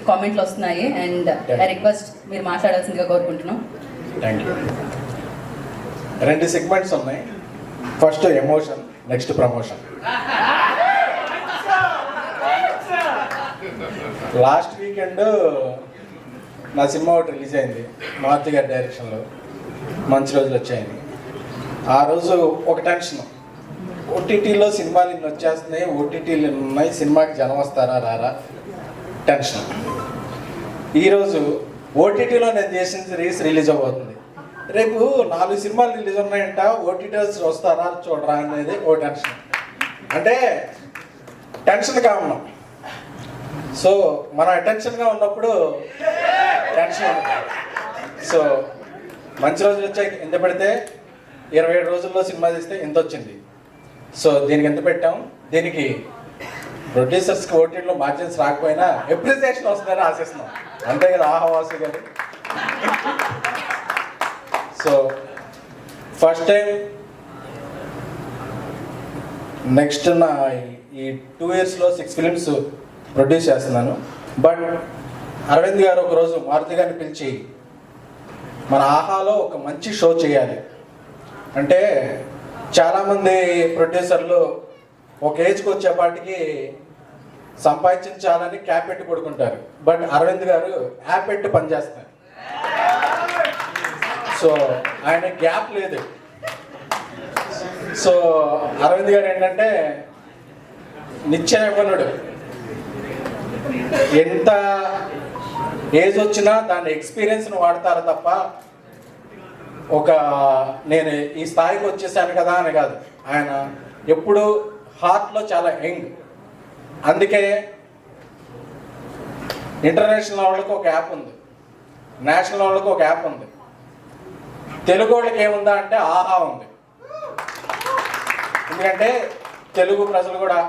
కామెంట్లు వస్తున్నాయి. అండ్ ఐ రిక్వెస్ట్ మీరు మాట్లాడాల్సిందిగా కోరుకుంటున్నాం. Thank you. 2 సెగ్మెంట్స్ ఉన్నాయి. First emotion, next promotion. Last weekend నా సినిమా ఒకటి రిలీజ్ అయింది మారుతి గారి డైరెక్షన్లో, మంచి రోజులు వచ్చాయని. ఆ రోజు ఒక టెన్షన్, ఓటీటీలో సినిమాలు ఇన్ని వచ్చేస్తున్నాయి, ఓటీటీలు ఉన్నాయి, సినిమాకి జనం వస్తారా రారా టెన్షన్. ఈరోజు ఓటీటీలో నేను చేసిన సిరీస్ రిలీజ్ అవ్వబోతుంది. రేపు 4 సినిమాలు రిలీజ్ ఉన్నాయంట, ఓటీటీస్ వస్తారా చూడరా అనేది ఓ టెన్షన్. అంటే టెన్షన్గా ఉన్నాం. సో మనం అటెన్షన్గా ఉన్నప్పుడు టెన్షన్ ఉంటుంది. సో మంచి రోజులు వచ్చాయి, ఎంత పెడితే 27 రోజుల్లో సినిమా తీస్తే ఎంత వచ్చింది. సో దీనికి ఎంత పెట్టాం, దీనికి ప్రొడ్యూసర్స్కి ఓటీటీలో మార్జిన్స్ రాకపోయినా అప్రిసియేషన్ వస్తుందని ఆశిస్తున్నాం. అంతే కదా ఆహవాసు గారు. సో ఫస్ట్ టైం నెక్స్ట్ నా ఈ 2 ఇయర్స్లో 6 ఫిలిమ్స్ ప్రొడ్యూస్ చేస్తున్నాను. బట్ అరవింద్ గారు ఒకరోజు మారుతి గారిని పిలిచి మన ఆహాలో ఒక మంచి షో చేయాలి అంటే, చాలామంది ప్రొడ్యూసర్లు ఒక ఏజ్కి వచ్చేపాటికి సంపాదించాలని క్యాప్ పెట్టి పడుకుంటారు. బట్ అరవింద్ గారు యాప్ పెట్టి పనిచేస్తారు. సో ఆయన గ్యాప్ లేదు. సో అరవింద్ గారు ఏంటంటే నిత్య యవ్వనుడు. ఎంత ఏజ్ వచ్చినా దాని ఎక్స్పీరియన్స్ను వాడతారు తప్ప ఒక నేను ఈ స్థాయికి వచ్చేసాను కదా అని కాదు. ఆయన ఎప్పుడు హార్ట్లో చాలా యంగ్. అందుకే ఇంటర్నేషనల్ వాళ్ళకి ఒక యాప్ ఉంది, నేషనల్ వాళ్ళకి ఒక యాప్ ఉంది, తెలుగు వాళ్ళకి ఏముందా అంటే ఆహా ఉంది. ఎందుకంటే తెలుగు ప్రజలు కూడా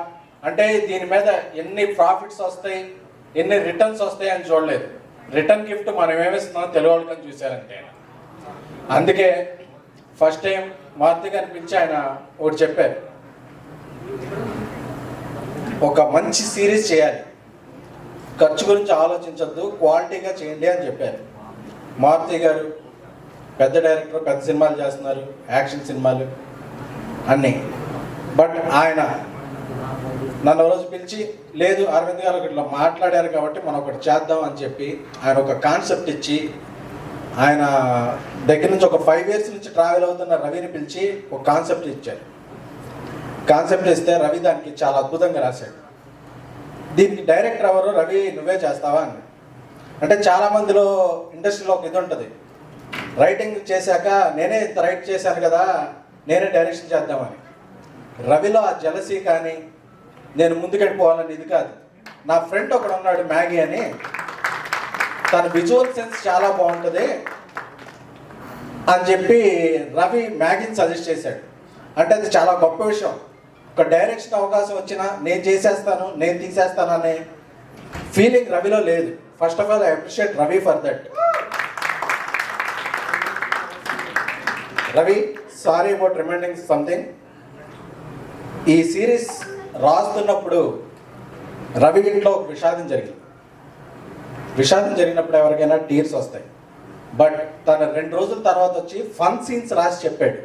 అంటే దీని మీద ఎన్ని ప్రాఫిట్స్ వస్తాయి, ఎన్ని రిటర్న్స్ వస్తాయి అని చూడలేదు. రిటర్న్ గిఫ్ట్ మనం ఏమిస్తున్నాం తెలుగు వాళ్ళకని చూశారంటే. అందుకే ఫస్ట్ టైం మారుతి గారిని పిలిచి ఆయన ఒకటి చెప్పారు, ఒక మంచి సిరీస్ చేయాలి, ఖర్చు గురించి ఆలోచించద్దు, క్వాలిటీగా చేయండి అని చెప్పారు. మారుతి గారు పెద్ద డైరెక్టర్, పెద్ద సినిమాలు చేస్తున్నారు, యాక్షన్ సినిమాలు అన్నీ. బట్ ఆయన నన్ను రోజు పిలిచి లేదు అరవింద్ గారు ఇట్లా మాట్లాడారు కాబట్టి మనం ఒకటి చేద్దాం అని చెప్పి ఆయన ఒక కాన్సెప్ట్ ఇచ్చి, ఆయన దగ్గర నుంచి ఒక 5 years నుంచి ట్రావెల్ అవుతున్న రవిని పిలిచి ఒక కాన్సెప్ట్ ఇచ్చారు. కాన్సెప్ట్ ఇస్తే రవి దానికి చాలా అద్భుతంగా రాశాడు. దీనికి డైరెక్టర్ ఎవరు, రవి నువ్వే చేస్తావా అని. అంటే చాలామందిలో ఇండస్ట్రీలో ఒక ఇది ఉంటుంది, రైటింగ్ చేశాక నేనే ఇంత రైట్ చేశాను కదా నేనే డైరెక్షన్ చేద్దామని. రవిలో ఆ జలసీ కానీ నేను ముందుకెళ్ళిపోవాలని ఇది కాదు. నా ఫ్రెండ్ ఒకడు ఉన్నాడు మ్యాగీ అని, తన విజువల్ సెన్స్ చాలా బాగుంటుంది అని చెప్పి రవి మ్యాగీని సజెస్ట్ చేశాడు. అంటే అది చాలా గొప్ప విషయం. ఒక డైరెక్షన్ అవకాశం వచ్చినా నేను చేసేస్తాను, నేను తీసేస్తాను అనే ఫీలింగ్ రవిలో లేదు. First of all I appreciate Ravi for that. Ravi, sorry about reminding something. ఈ సిరీస్ రాస్తున్నప్పుడు రవి ఇంట్లో ఒక విషాదం జరిగింది. విషాదం జరిగినప్పుడు ఎవరికైనా టీర్స్ వస్తాయి. బట్ తన 2 రోజుల తర్వాత వచ్చి ఫన్ సీన్స్ రాసి చెప్పాడు.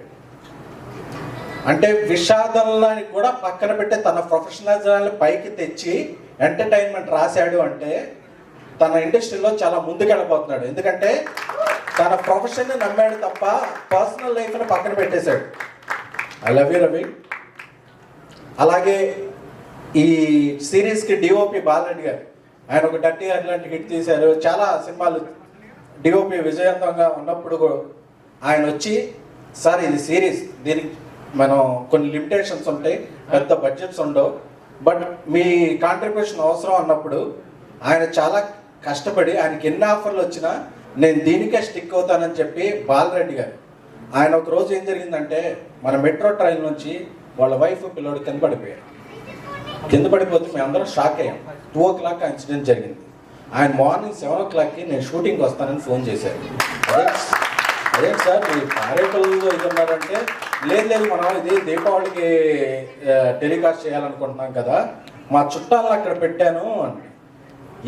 అంటే విషాదాలని కూడా పక్కన పెట్టి తన ప్రొఫెషనల్ని పైకి తెచ్చి ఎంటర్టైన్మెంట్ రాశాడు అంటే తన ఇండస్ట్రీలో చాలా ముందుకెళ్ళిపోతున్నాడు. ఎందుకంటే తన ప్రొఫెషన్ని నమ్మాడు తప్ప పర్సనల్ లైఫ్ని పక్కన పెట్టేశాడు. I love you Ravi. అలాగే ఈ సిరీస్కి డిఓపి బాలరెడ్డి గారు, ఆయన ఒక డర్టీ అట్లాంటి హిట్ తీశారు. చాలా సినిమాలు డిఓపి విజయవంతంగా ఉన్నప్పుడు ఆయన వచ్చి, సార్ ఇది సిరీస్, దీనికి మనం కొన్ని లిమిటేషన్స్ ఉంటాయి, పెద్ద బడ్జెట్స్ ఉండవు, బట్ మీ కాంట్రిబ్యూషన్ అవసరం అన్నప్పుడు ఆయన చాలా కష్టపడి ఆయనకి ఎన్ని ఆఫర్లు వచ్చినా నేను దీనికే స్టిక్ అవుతానని చెప్పి బాలరెడ్డి గారు, ఆయన ఒక రోజు ఏం జరిగిందంటే మన మెట్రో ట్రైన్ నుంచి వాళ్ళ వైఫ్ పిల్లోడు కింద పడిపోయారు. కింద పడిపోతే మేము అందరం షాక్ అయ్యాం. 2 o'clock ఇన్సిడెంట్ జరిగింది. ఆయన మార్నింగ్ 7 o'clockకి నేను షూటింగ్కి వస్తానని ఫోన్ చేశారు. అదే సార్ మీరు కార్యకర్తలు ఇది ఉన్నారంటే, లేదు మనం ఇది దీపావళికి టెలికాస్ట్ చేయాలనుకుంటున్నాం కదా, మా చుట్టాలను అక్కడ పెట్టాను అని.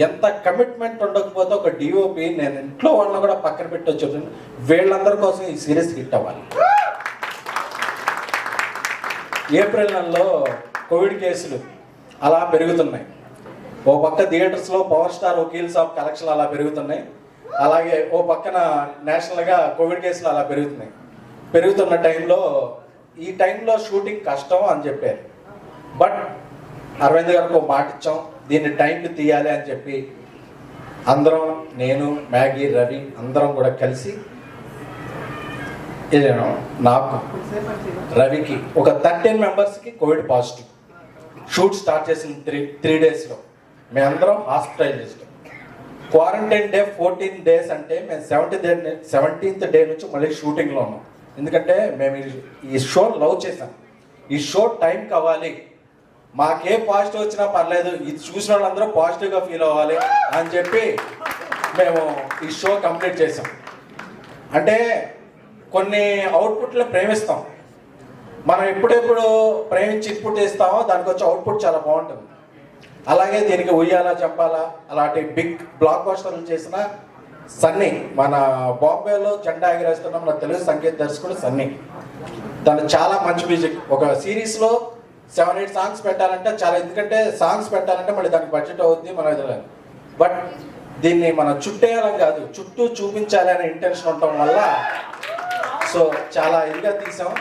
ఎంత కమిట్మెంట్ ఉండకపోతే ఒక డిఓపి, నేను ఇంట్లో వాళ్ళని కూడా పక్కన పెట్టి వచ్చి వీళ్ళందరి కోసం ఈ సిరీస్ హిట్ అవ్వాలి. ఏప్రిల్ నెలలో కోవిడ్ కేసులు అలా పెరుగుతున్నాయి. ఓ పక్క థియేటర్స్లో పవర్ స్టార్ వకీల్ సాబ్ కలెక్షన్లు అలా పెరుగుతున్నాయి. అలాగే ఓ పక్కన నేషనల్గా కోవిడ్ కేసులు అలా పెరుగుతున్నాయి. పెరుగుతున్న టైంలో ఈ టైంలో షూటింగ్ కష్టం అని చెప్పారు. బట్ అరవింద్ గారికి ఒక మాట ఇచ్చాం, దీన్ని టైంకి తీయాలి అని చెప్పి అందరం, నేను, మ్యాగీ, రవి అందరం కూడా కలిసి నాకు రవికి ఒక 13 మెంబర్స్కి కోవిడ్ పాజిటివ్. షూట్ స్టార్ట్ చేసిన 3 daysలో మేమందరం హాస్పిటలైజ్డ్. క్వారంటైన్ డే 14 days అంటే మేము 17th day నుంచి మళ్ళీ షూటింగ్లో ఉన్నాం. ఎందుకంటే మేము ఈ షో లవ్ చేసాం. ఈ షో టైం కావాలి, మాకే పాజిటివ్ వచ్చినా పర్లేదు, ఇది చూసిన వాళ్ళందరూ పాజిటివ్గా ఫీల్ అవ్వాలి అని చెప్పి మేము ఈ షో కంప్లీట్ చేసాం. అంటే కొన్ని అవుట్పుట్లు ప్రేమిస్తాం. మనం ఎప్పుడెప్పుడు ప్రేమించి ఇన్పుట్ ఇస్తామో దానికి వచ్చే అవుట్పుట్ చాలా బాగుంటుంది. అలాగే దీనికి ఉయ్యాలా చెప్పాలా అలాంటి బిగ్ బ్లాక్ బస్టర్లు చేసిన సన్నీ, మన బాంబేలో జెండా ఎగరేస్తున్న మన తెలుగు సంగీత దర్శకుడు సన్నీ, తను చాలా మంచి మ్యూజిక్. ఒక సిరీస్లో 7-8 సాంగ్స్ పెట్టాలంటే చాలా, ఎందుకంటే సాంగ్స్ పెట్టాలంటే మళ్ళీ దానికి బడ్జెట్ అవుద్ది మన ఎదురు. బట్ దీన్ని మనం చుట్టేయాలని కాదు, చుట్టూ చూపించాలి అనే ఇంటెన్షన్ ఉండటం వల్ల సో చాలా ఇదిగా తీసాం.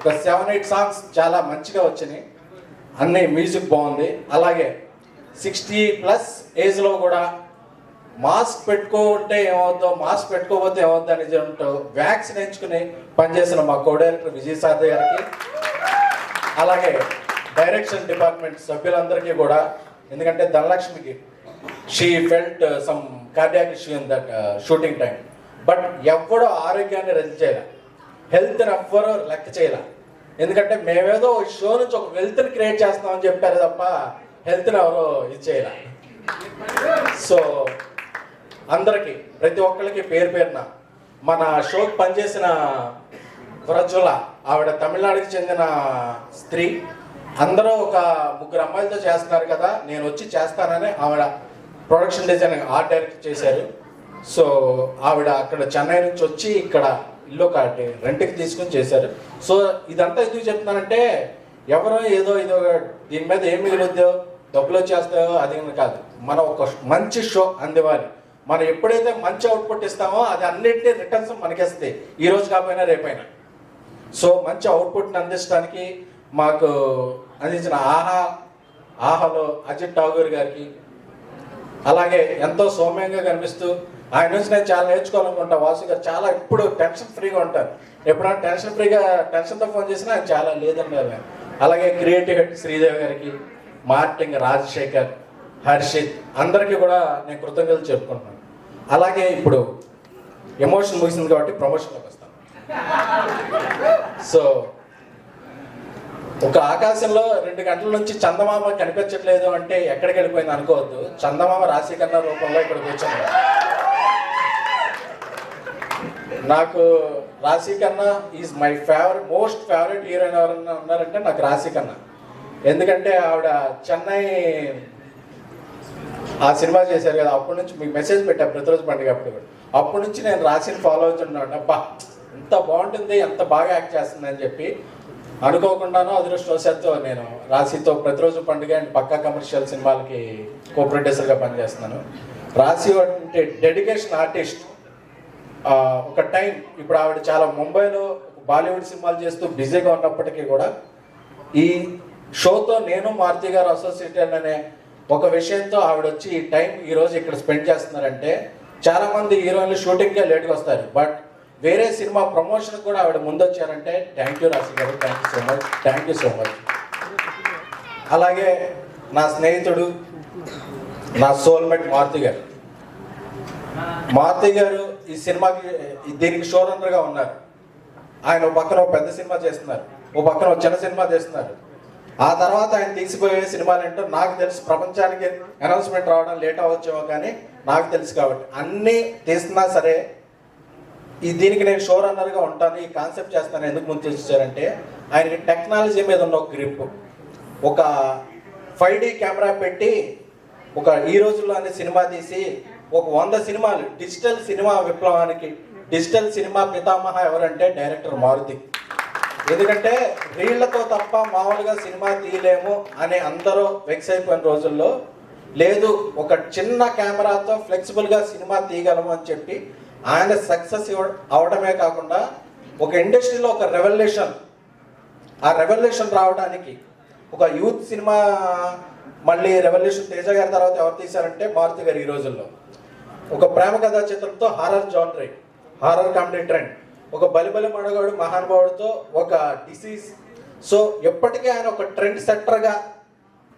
ఒక 7-8 సాంగ్స్ చాలా మంచిగా వచ్చినాయి, అన్నీ మ్యూజిక్ బాగుంది. అలాగే 60+ ఏజ్లో కూడా మాస్క్ పెట్టుకుంటే ఏమవుతుందో, మాస్క్ పెట్టుకోకపోతే ఏమవుద్దో అనేది ఉంటూ వ్యాక్సిన్ ఎంచుకుని పనిచేసిన మా కో డైరెక్టర్ విజయసారథి గారికి, అలాగే డైరెక్షన్ డిపార్ట్మెంట్ సభ్యులందరికీ కూడా, ఎందుకంటే ధనలక్ష్మికి she felt some cardiac issue in that shooting time. But ఎవ్వడూ ఆరోగ్యాన్ని రద్దు చేయాలి, హెల్త్ని ఎవ్వరూ లెక్క చేయాలి. ఎందుకంటే మేమేదో ఈ షో నుంచి ఒక వెల్త్ని క్రియేట్ చేస్తామని చెప్పారు తప్ప హెల్త్ని ఎవరో ఇది చేయాలి. సో అందరికీ, ప్రతి ఒక్కరికి పేరు పేరున, మన షోకి పనిచేసిన ప్రజ్వల, ఆవిడ తమిళనాడుకి చెందిన స్త్రీ, అందరూ ఒక 3 అమ్మాయిలతో చేస్తున్నారు కదా, నేను వచ్చి చేస్తానని ఆవిడ ప్రొడక్షన్ డిజైన్ ఆర్ట్ డైరెక్ట్ చేశారు. సో ఆవిడ అక్కడ చెన్నై నుంచి వచ్చి ఇక్కడ ఇల్లు ఒకటి రెంట్కి తీసుకుని చేశారు. సో ఇదంతా ఎందుకు చెప్తున్నానంటే, ఎవరో ఏదో దీని మీద ఏం మిగిలిద్దో, డబ్బులు వచ్చేస్తాయో అది కాదు, మనం ఒక మంచి షో అందివ్వాలి. మనం ఎప్పుడైతే మంచి అవుట్పుట్ ఇస్తామో అది అన్నింటినీ రిటర్న్స్ మనకి వస్తాయి, ఈ రోజు కాకపోయినా రేపైనా. సో మంచి అవుట్పుట్ని అందించడానికి మాకు అందించిన ఆహాలో అజిత్ ఠాగూర్ గారికి, అలాగే ఎంతో సౌమ్యంగా కనిపిస్తూ ఆయన నుంచి నేను చాలా నేర్చుకోవాలనుకుంటా వాసు గారు. చాలా ఇప్పుడు టెన్షన్ ఫ్రీగా ఉంటారు, ఎప్పుడైనా టెన్షన్తో ఫోన్ చేసినా ఆయన చాలా లేదన్నారు. అలాగే క్రియేటివ్ హెడ్ శ్రీదేవి గారికి, మార్కెటింగ్ రాజశేఖర్, హర్షిత్, అందరికీ కూడా నేను కృతజ్ఞతలు చెప్పుకుంటున్నాను. అలాగే ఇప్పుడు ఎమోషన్ ముగిసింది కాబట్టి ప్రమోషన్లోకి వస్తాను. సో ఒక ఆకాశంలో 2 గంటల నుంచి చందమామ కనిపించట్లేదు అంటే ఎక్కడికి వెళ్ళిపోయింది అనుకోవద్దు, చందమామ రాశికన్నా రూపంలో ఇక్కడ కూర్చొని నాకు రాశి కన్నా is my most favourite heroine ఎవరన్నా ఉన్నారంటే నాకు రాశి కన్నా. ఎందుకంటే ఆవిడ చెన్నై ఆ సినిమా చేశారు కదా, అప్పటి నుంచి మీకు మెసేజ్ పెట్టా ప్రతిరోజు పండుగ అప్పుడు కూడా. అప్పటి నుంచి నేను రాశిని ఫాలో అవుతున్నాను. అబ్బా ఎంత బాగుంటుంది, ఎంత బాగా యాక్ట్ చేస్తుంది అని చెప్పి అనుకోకుండానో అదృష్టవశాత్తు నేను రాశితో ప్రతిరోజు పండుగ అండ్ పక్కా కమర్షియల్ సినిమాలకి కో ప్రొడ్యూసర్గా పనిచేస్తున్నాను. రాశి అంటే డెడికేషన్ ఆర్టిస్ట్. ఒక టైం ఇప్పుడు ఆవిడ చాలా ముంబైలో బాలీవుడ్ సినిమాలు చేస్తూ బిజీగా ఉన్నప్పటికీ కూడా ఈ షోతో నేను మారుతి గారు అసోసియేటెడ్ అనే ఒక విషయంతో ఆవిడ వచ్చి ఈ టైం ఈరోజు ఇక్కడ స్పెండ్ చేస్తున్నారంటే, చాలామంది హీరోయిన్లు షూటింగ్కే లేట్గా వస్తారు, బట్ వేరే సినిమా ప్రమోషన్ కూడా ఆవిడ ముందు వచ్చారంటే థ్యాంక్ యూ రాశి గారు, thank you so much, thank you so much. అలాగే నా స్నేహితుడు, నా సోల్మేట్ మారుతి గారు. మారుతి గారు ఈ సినిమాకి దీనికి షో రన్నర్గా ఉన్నారు. ఆయన ఒక పక్కన ఒక పెద్ద సినిమా చేస్తున్నారు, ఓ పక్కన ఒక చిన్న సినిమా చేస్తున్నారు. ఆ తర్వాత ఆయన తీసిపోయే సినిమాలు ఏంటో నాకు తెలుసు. ప్రపంచానికి అనౌన్స్మెంట్ రావడం లేట్ అవ్వచ్చేమో కానీ నాకు తెలుసు కాబట్టి అన్నీ తీస్తున్నా సరే దీనికి నేను షో రన్నర్గా ఉంటాను, ఈ కాన్సెప్ట్ చేస్తాను. ఎందుకు ముందు తీసుకొచ్చారంటే ఆయనకి టెక్నాలజీ మీద ఉన్న ఒక గ్రిప్. ఒక 5D కెమెరా పెట్టి ఈ రోజుల్లోనే సినిమా తీసి ఒక 100 సినిమాలు, డిజిటల్ సినిమా విప్లవానికి డిజిటల్ సినిమా పితామహ ఎవరంటే డైరెక్టర్ మారుతి. ఎందుకంటే రీళ్లతో తప్ప మామూలుగా సినిమా తీయలేము అని అందరూ వెక్స్ అయిపోయిన రోజుల్లో లేదు, ఒక చిన్న కెమెరాతో ఫ్లెక్సిబుల్గా సినిమా తీయగలము అని చెప్పి ఆయన సక్సెస్ అవడమే కాకుండా ఒక ఇండస్ట్రీలో ఒక రెవల్యూషన్, ఆ రెవల్యూషన్ రావడానికి ఒక యూత్ సినిమా మళ్ళీ రెవల్యూషన్ తేజ గారి తర్వాత ఎవరు తీశారంటే మారుతి గారు. ఈ రోజుల్లో ఒక ప్రేమ కథా చిత్రంతో హారర్ జానరీ, హారర్ కామెడీ ట్రెండ్, ఒక బలిబలి మడగాడు మహానుభావుడితో ఒక డిసీజ్. సో ఎప్పటికీ ఆయన ఒక ట్రెండ్ సెట్టర్గా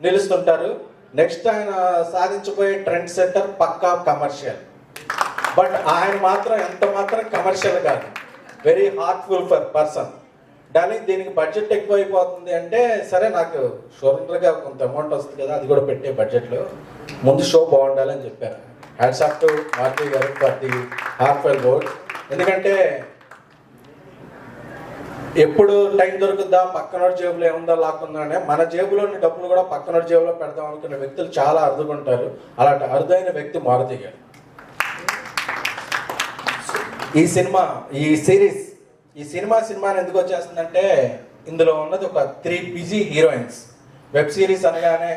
నిలుస్తుంటారు. నెక్స్ట్ ఆయన సాధించబోయే ట్రెండ్ సెట్టర్ పక్కా కమర్షియల్. బట్ ఆయన మాత్రం ఎంత మాత్రం కమర్షియల్ కాదు, వెరీ హార్ట్ఫుల్ పర్సన్. దీనికి బడ్జెట్ ఎక్కువ అయిపోతుంది అంటే సరే నాకు షోరూంగా కొంత అమౌంట్ వస్తుంది కదా, అది కూడా పెట్టే బడ్జెట్లో ముందు షో బాగుండాలని చెప్పారు. హ్యాట్స్ ఆఫ్ టు మారుతి గారు ఫర్ ది హార్ట్ఫుల్ వర్డ్. ఎందుకంటే ఎప్పుడు టైం దొరుకుద్దా, పక్కనోడి జేబులో ఏముందా లాక్కుందానే మన జేబులోని డబ్బులు కూడా పక్కనోడి జేబులో పెడదాం అనుకునే వ్యక్తులు చాలా అరుదుకుంటారు. అలాంటి అరుదైన వ్యక్తి మారుతి గారు. ఈ సినిమా ఎందుకు వచ్చేస్తుందంటే ఇందులో ఉన్నది ఒక 3 బిజీ హీరోయిన్స్. వెబ్ సిరీస్ అనగానే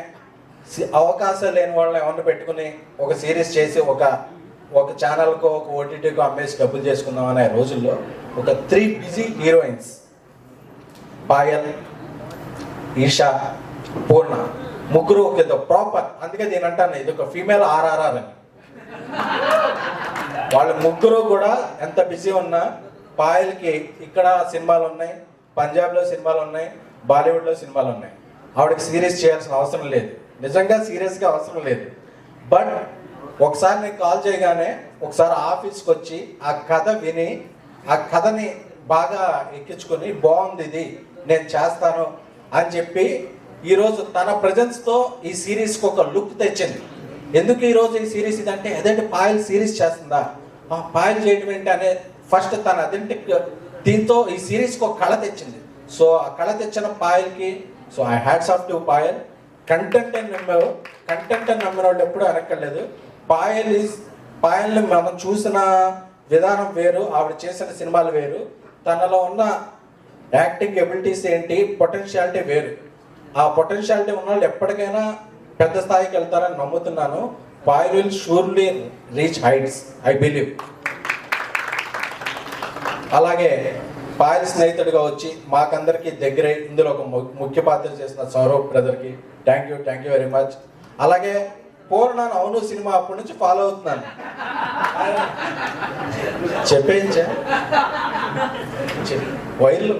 అవకాశాలు లేని వాళ్ళని ఎవరిని పెట్టుకుని ఒక సిరీస్ చేసి ఒక ఛానల్కో ఒక ఓటీటీకో అమ్మేసి డబ్బులు చేసుకుందాం అనే రోజుల్లో ఒక 3 బిజీ హీరోయిన్స్, పాయల్, ఈషా, పూర్ణ, ముగ్గురు ఒక ప్రాపర్. అందుకే దీని అంటాను ఇది ఒక ఫీమేల్ RRR అని. వాళ్ళ ముగ్గురు కూడా ఎంత బిజీ ఉన్నా పాయల్కి ఇక్కడ సినిమాలు ఉన్నాయి, పంజాబ్లో సినిమాలు ఉన్నాయి, బాలీవుడ్లో సినిమాలు ఉన్నాయి. ఆవిడకి సీరియస్ చేయాల్సిన అవసరం లేదు, నిజంగా సీరియస్గా అవసరం లేదు. బట్ ఒకసారి నేను కాల్ చేయగానే ఒకసారి ఆఫీస్కి వచ్చి ఆ కథ విని ఆ కథని బాగా ఎక్కించుకొని బాగుంది ఇది నేను చేస్తాను అని చెప్పి ఈరోజు తన ప్రజెన్స్తో ఈ సిరీస్కి ఒక లుక్ తెచ్చింది. ఎందుకు ఈరోజు ఈ సిరీస్ ఇదంటే అదేంటి పాయల్ సిరీస్ చేస్తుందా, పాయల్ చేయడం ఏంటి అనే ఫస్ట్ తన అథెంటిక్ దీంతో ఈ సిరీస్కి ఒక కళ తెచ్చింది. సో ఆ కళ తెచ్చిన పాయల్కి so I hats off to Payal. Content అని నమ్మిన వాళ్ళు ఎప్పుడూ వెనక్కర్లేదు. పాయల్ని మనం చూసిన విధానం వేరు, ఆవిడ చేసిన సినిమాలు వేరు, తనలో ఉన్న యాక్టింగ్ ఎబిలిటీస్ ఏంటి, పొటెన్షియాలిటీ వేరు. ఆ పొటెన్షియాలిటీ ఉన్న వాళ్ళు ఎప్పటికైనా పెద్ద స్థాయికి వెళ్తారని నమ్ముతున్నాను. Payal will surely reach heights, I believe. అలాగే పాయల్ స్నేహితుడిగా వచ్చి మాకందరికి దగ్గరే ఇందులో ఒక ముఖ్య పాత్ర చేసిన సౌరవ్ బ్రదర్కి థ్యాంక్ యూ వెరీ మచ్. అలాగే పూర్ణాను అవును సినిమా అప్పటి నుంచి ఫాలో అవుతున్నాను. చెప్పేయించా వైర్లు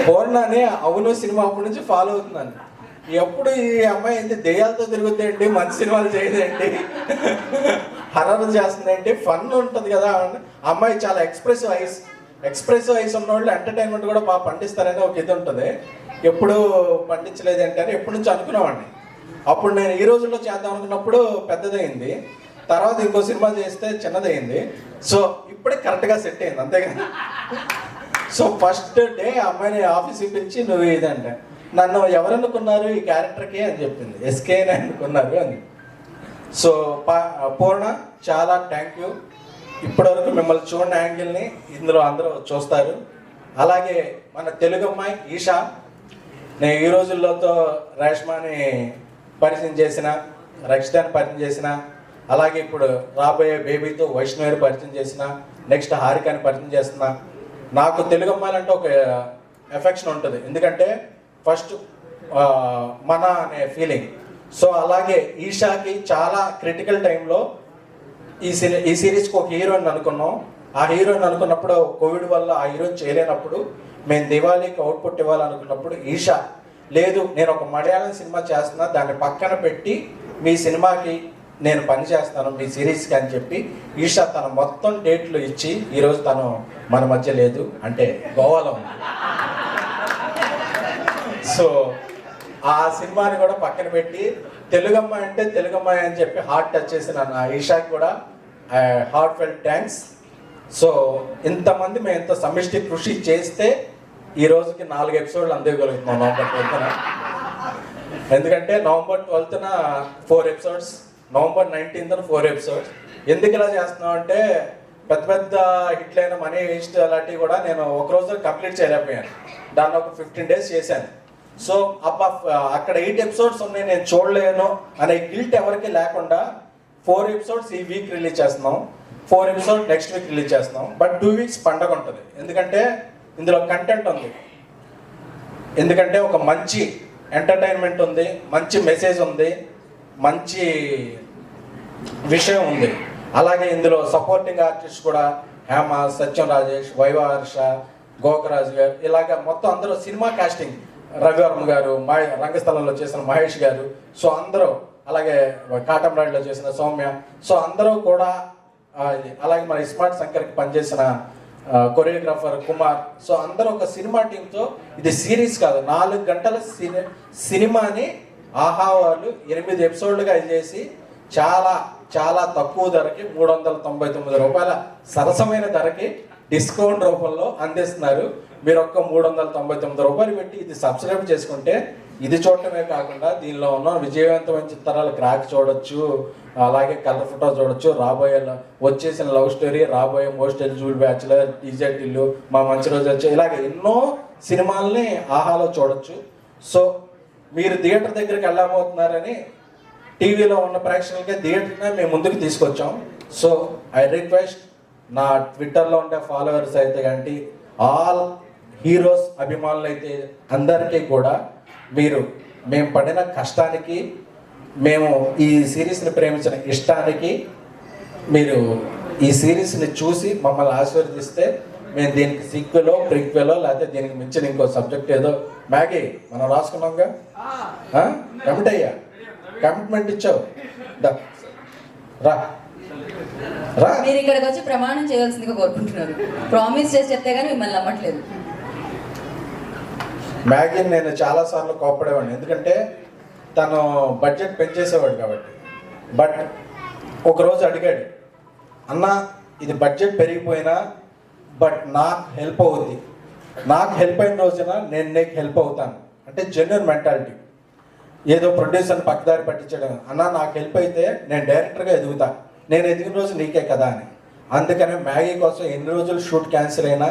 పూర్ణాని అవును సినిమా అప్పటి నుంచి ఫాలో అవుతున్నాను. ఎప్పుడు ఈ అమ్మాయి ఏంటి దెయ్యాలతో తిరుగుతాయండి, మంచి సినిమాలు చేయదేంటి, హర్రర్ చేస్తుందేంటి, ఫన్ ఉంటుంది కదా. అమ్మాయి చాలా ఎక్స్ప్రెసివ్ ఐస్ ఉన్న వాళ్ళు ఎంటర్టైన్మెంట్ కూడా బాగా పండిస్తారని ఒక ఇది ఉంటుంది. ఎప్పుడు పండించలేదు అంటే ఎప్పటి నుంచి అనుకునేవాడిని. అప్పుడు నేను ఈ రోజుల్లో చేద్దాం అనుకున్నప్పుడు పెద్దదైంది. తర్వాత ఇంకో సినిమా చేస్తే చిన్నదైంది. సో ఇప్పుడే కరెక్ట్గా సెట్ అయింది అంతేగాని. సో ఫస్ట్ డే అమ్మాయిని ఆఫీస్కి పిలిచి నువ్వు ఇదంటే నన్ను ఎవరనుకున్నారు ఈ క్యారెక్టర్కి అని చెప్పింది. ఎస్కే అని అనుకున్నారు అని. సో పూర్ణ చాలా థ్యాంక్ యూ. ఇప్పటివరకు మిమ్మల్ని చూడని యాంగిల్ని ఇందులో అందరూ చూస్తారు. అలాగే మన తెలుగు అమ్మాయి ఈషా, నేను ఈ రోజుల్లోతో రేష్మాని పరిచయం చేసిన, రక్షితాన్ని పరిచయం చేసిన, అలాగే ఇప్పుడు రాబోయే బేబీతో వైష్ణవిని పరిచయం చేసిన, నెక్స్ట్ హారికాని పరిచయం చేస్తున్నా. నాకు తెలుగు అమ్మాయిలంటే ఒక ఎఫెక్షన్ ఉంటుంది, ఎందుకంటే ఫస్ట్ మన అనే ఫీలింగ్. సో అలాగే ఈషాకి చాలా క్రిటికల్ టైంలో ఈ సిరీస్కి ఒక హీరోయిన్ అనుకున్నాం. ఆ హీరోయిన్ అనుకున్నప్పుడు కోవిడ్ వల్ల ఆ హీరోయిన్ చేయలేనప్పుడు మేము దివాళీకి అవుట్పుట్ ఇవ్వాలనుకున్నప్పుడు ఈషా లేదు నేను ఒక మలయాళం సినిమా చేస్తున్నా, దాన్ని పక్కన పెట్టి మీ సినిమాకి నేను పని చేస్తాను మీ సిరీస్కి అని చెప్పి ఈషా తన మొత్తం డేట్లు ఇచ్చి ఈరోజు తను మన మధ్య లేదు, అంటే గోవాలో ఉంది. సో ఆ సినిమాని కూడా పక్కన పెట్టి తెలుగమ్మాయి అంటే తెలుగమ్మాయి అని చెప్పి హార్ట్ టచ్ చేసిన నా ఈషాకి కూడా హార్ట్ ఫెల్ట్ థ్యాంక్స్. సో ఇంతమంది మేము ఇంత సమిష్టి కృషి చేస్తే ఈ రోజుకి 4 ఎపిసోడ్లు అందివ్వగలుగుతున్నాం నవంబర్ 12న. ఎందుకంటే నవంబర్ 12న 4 ఎపిసోడ్స్, నవంబర్ 19న 4 ఎపిసోడ్స్. ఎందుకు ఇలా చేస్తున్నాం అంటే పెద్ద పెద్ద హిట్లైన మనీ వేస్ట్ అలాంటివి కూడా నేను ఒక రోజు కంప్లీట్ చేయలేకపోయాను. దాన్ని ఒక 15 days చేశాను. సో అబ్బా అక్కడ 8 ఎపిసోడ్స్ ఉన్నాయి నేను చూడలేను అనే గిల్ట్ ఎవరికి లేకుండా 4 ఎపిసోడ్స్ ఈ వీక్ రిలీజ్ చేస్తున్నాం, 4 ఎపిసోడ్ నెక్స్ట్ వీక్ రిలీజ్ చేస్తున్నాం. బట్ 2 weeks పండగ ఉంటుంది, ఎందుకంటే ఇందులో కంటెంట్ ఉంది, ఎందుకంటే ఒక మంచి ఎంటర్టైన్మెంట్ ఉంది, మంచి మెసేజ్ ఉంది, మంచి విషయం ఉంది. అలాగే ఇందులో సపోర్టింగ్ ఆర్టిస్ట్ కూడా హేమ, సత్యం రాజేష్, వైవా హర్ష, గోకరాజు గారు, ఇలాగ మొత్తం అందరూ సినిమా కాస్టింగ్, రవివర్మ గారు, రంగస్థలంలో చేసిన మహేష్ గారు, సో అందరూ, అలాగే కాటంరాడిలో చేసిన సౌమ్య, సో అందరూ కూడా, అలాగే మన స్మార్ట్ శంకర్కి పనిచేసిన కొరియోగ్రాఫర్ కుమార్, సో అందరూ ఒక సినిమా టీంతో, ఇది సిరీస్ కాదు 4 గంటల సినిమాని ఆహా వాళ్ళు 8 ఎపిసోడ్లుగా చేసి చాలా చాలా తక్కువ ధరకి 399 రూపాయల సరసమైన ధరకి డిస్కౌంట్ రూపంలో అందిస్తున్నారు. మీరు ఒక్క 399 రూపాయలు పెట్టి ఇది సబ్స్క్రైబ్ చేసుకుంటే ఇది చూడటమే కాకుండా దీనిలో ఉన్న విజయవంతమైన చిత్రాలు క్రాక్ చూడొచ్చు, అలాగే కలర్ ఫోటో చూడొచ్చు, రాబోయే వచ్చేసిన లవ్ స్టోరీ, రాబోయే మోస్ట్ ఎలిజిబుల్ బ్యాచులర్, ఈజెట్ ఇల్లు, మా మంచి రోజు వచ్చి, ఇలాగే ఎన్నో సినిమాల్ని ఆహాలో చూడొచ్చు. సో మీరు థియేటర్ దగ్గరికి వెళ్ళబోతున్నారని టీవీలో ఉన్న ప్రేక్షకులకే థియేటర్నే మేము ముందుకు తీసుకొచ్చాం. సో ఐ రిక్వెస్ట్ నా ట్విట్టర్లో ఉండే ఫాలోవర్స్ అయితే కానీ ఆల్ హీరోస్ అభిమానులు అయితే అందరికీ కూడా మేము పడిన కష్టానికి, మేము ఈ సిరీస్ని ప్రేమించిన ఇష్టానికి మీరు ఈ సిరీస్ని చూసి మమ్మల్ని ఆశీర్వదిస్తే మేము దీనికి సీక్వెలో, ప్రీక్వెలో, లేకపోతే దీనికి మించిన ఇంకో సబ్జెక్ట్ ఏదో మ్యాగీ మనం రాసుకున్నాంగా, కమిటయ్యా కమిట్మెంట్ ఇచ్చావు, రా రా. మీరు ఇక్కడికి వచ్చి ప్రమాణం చేయాల్సిందిగా కోరుకుంటున్నారు. ప్రామిస్ చేసి చెప్తే కానీ మిమ్మల్ని నమ్మట్లేదు. మ్యాగీని నేను చాలాసార్లు కోప్పడేవాడిని, ఎందుకంటే తను బడ్జెట్ పెంచేసేవాడు కాబట్టి. బట్ ఒకరోజు అడిగాడు, అన్న ఇది బడ్జెట్ పెరిగిపోయినా బట్ నాకు హెల్ప్ అవుద్ది, నాకు హెల్ప్ అయిన రోజున నేను నీకు హెల్ప్ అవుతాను అంటే జెన్యూన్ మెంటాలిటీ. ఏదో ప్రొడ్యూసర్ని పక్కదారి పట్టించడం, అన్న నాకు హెల్ప్ అయితే నేను డైరెక్టర్గా ఎదుగుతా, నేను ఎదిగిన రోజు నీకే కదా అని. అందుకని మ్యాగీ కోసం ఎన్ని రోజులు షూట్ క్యాన్సిల్ అయినా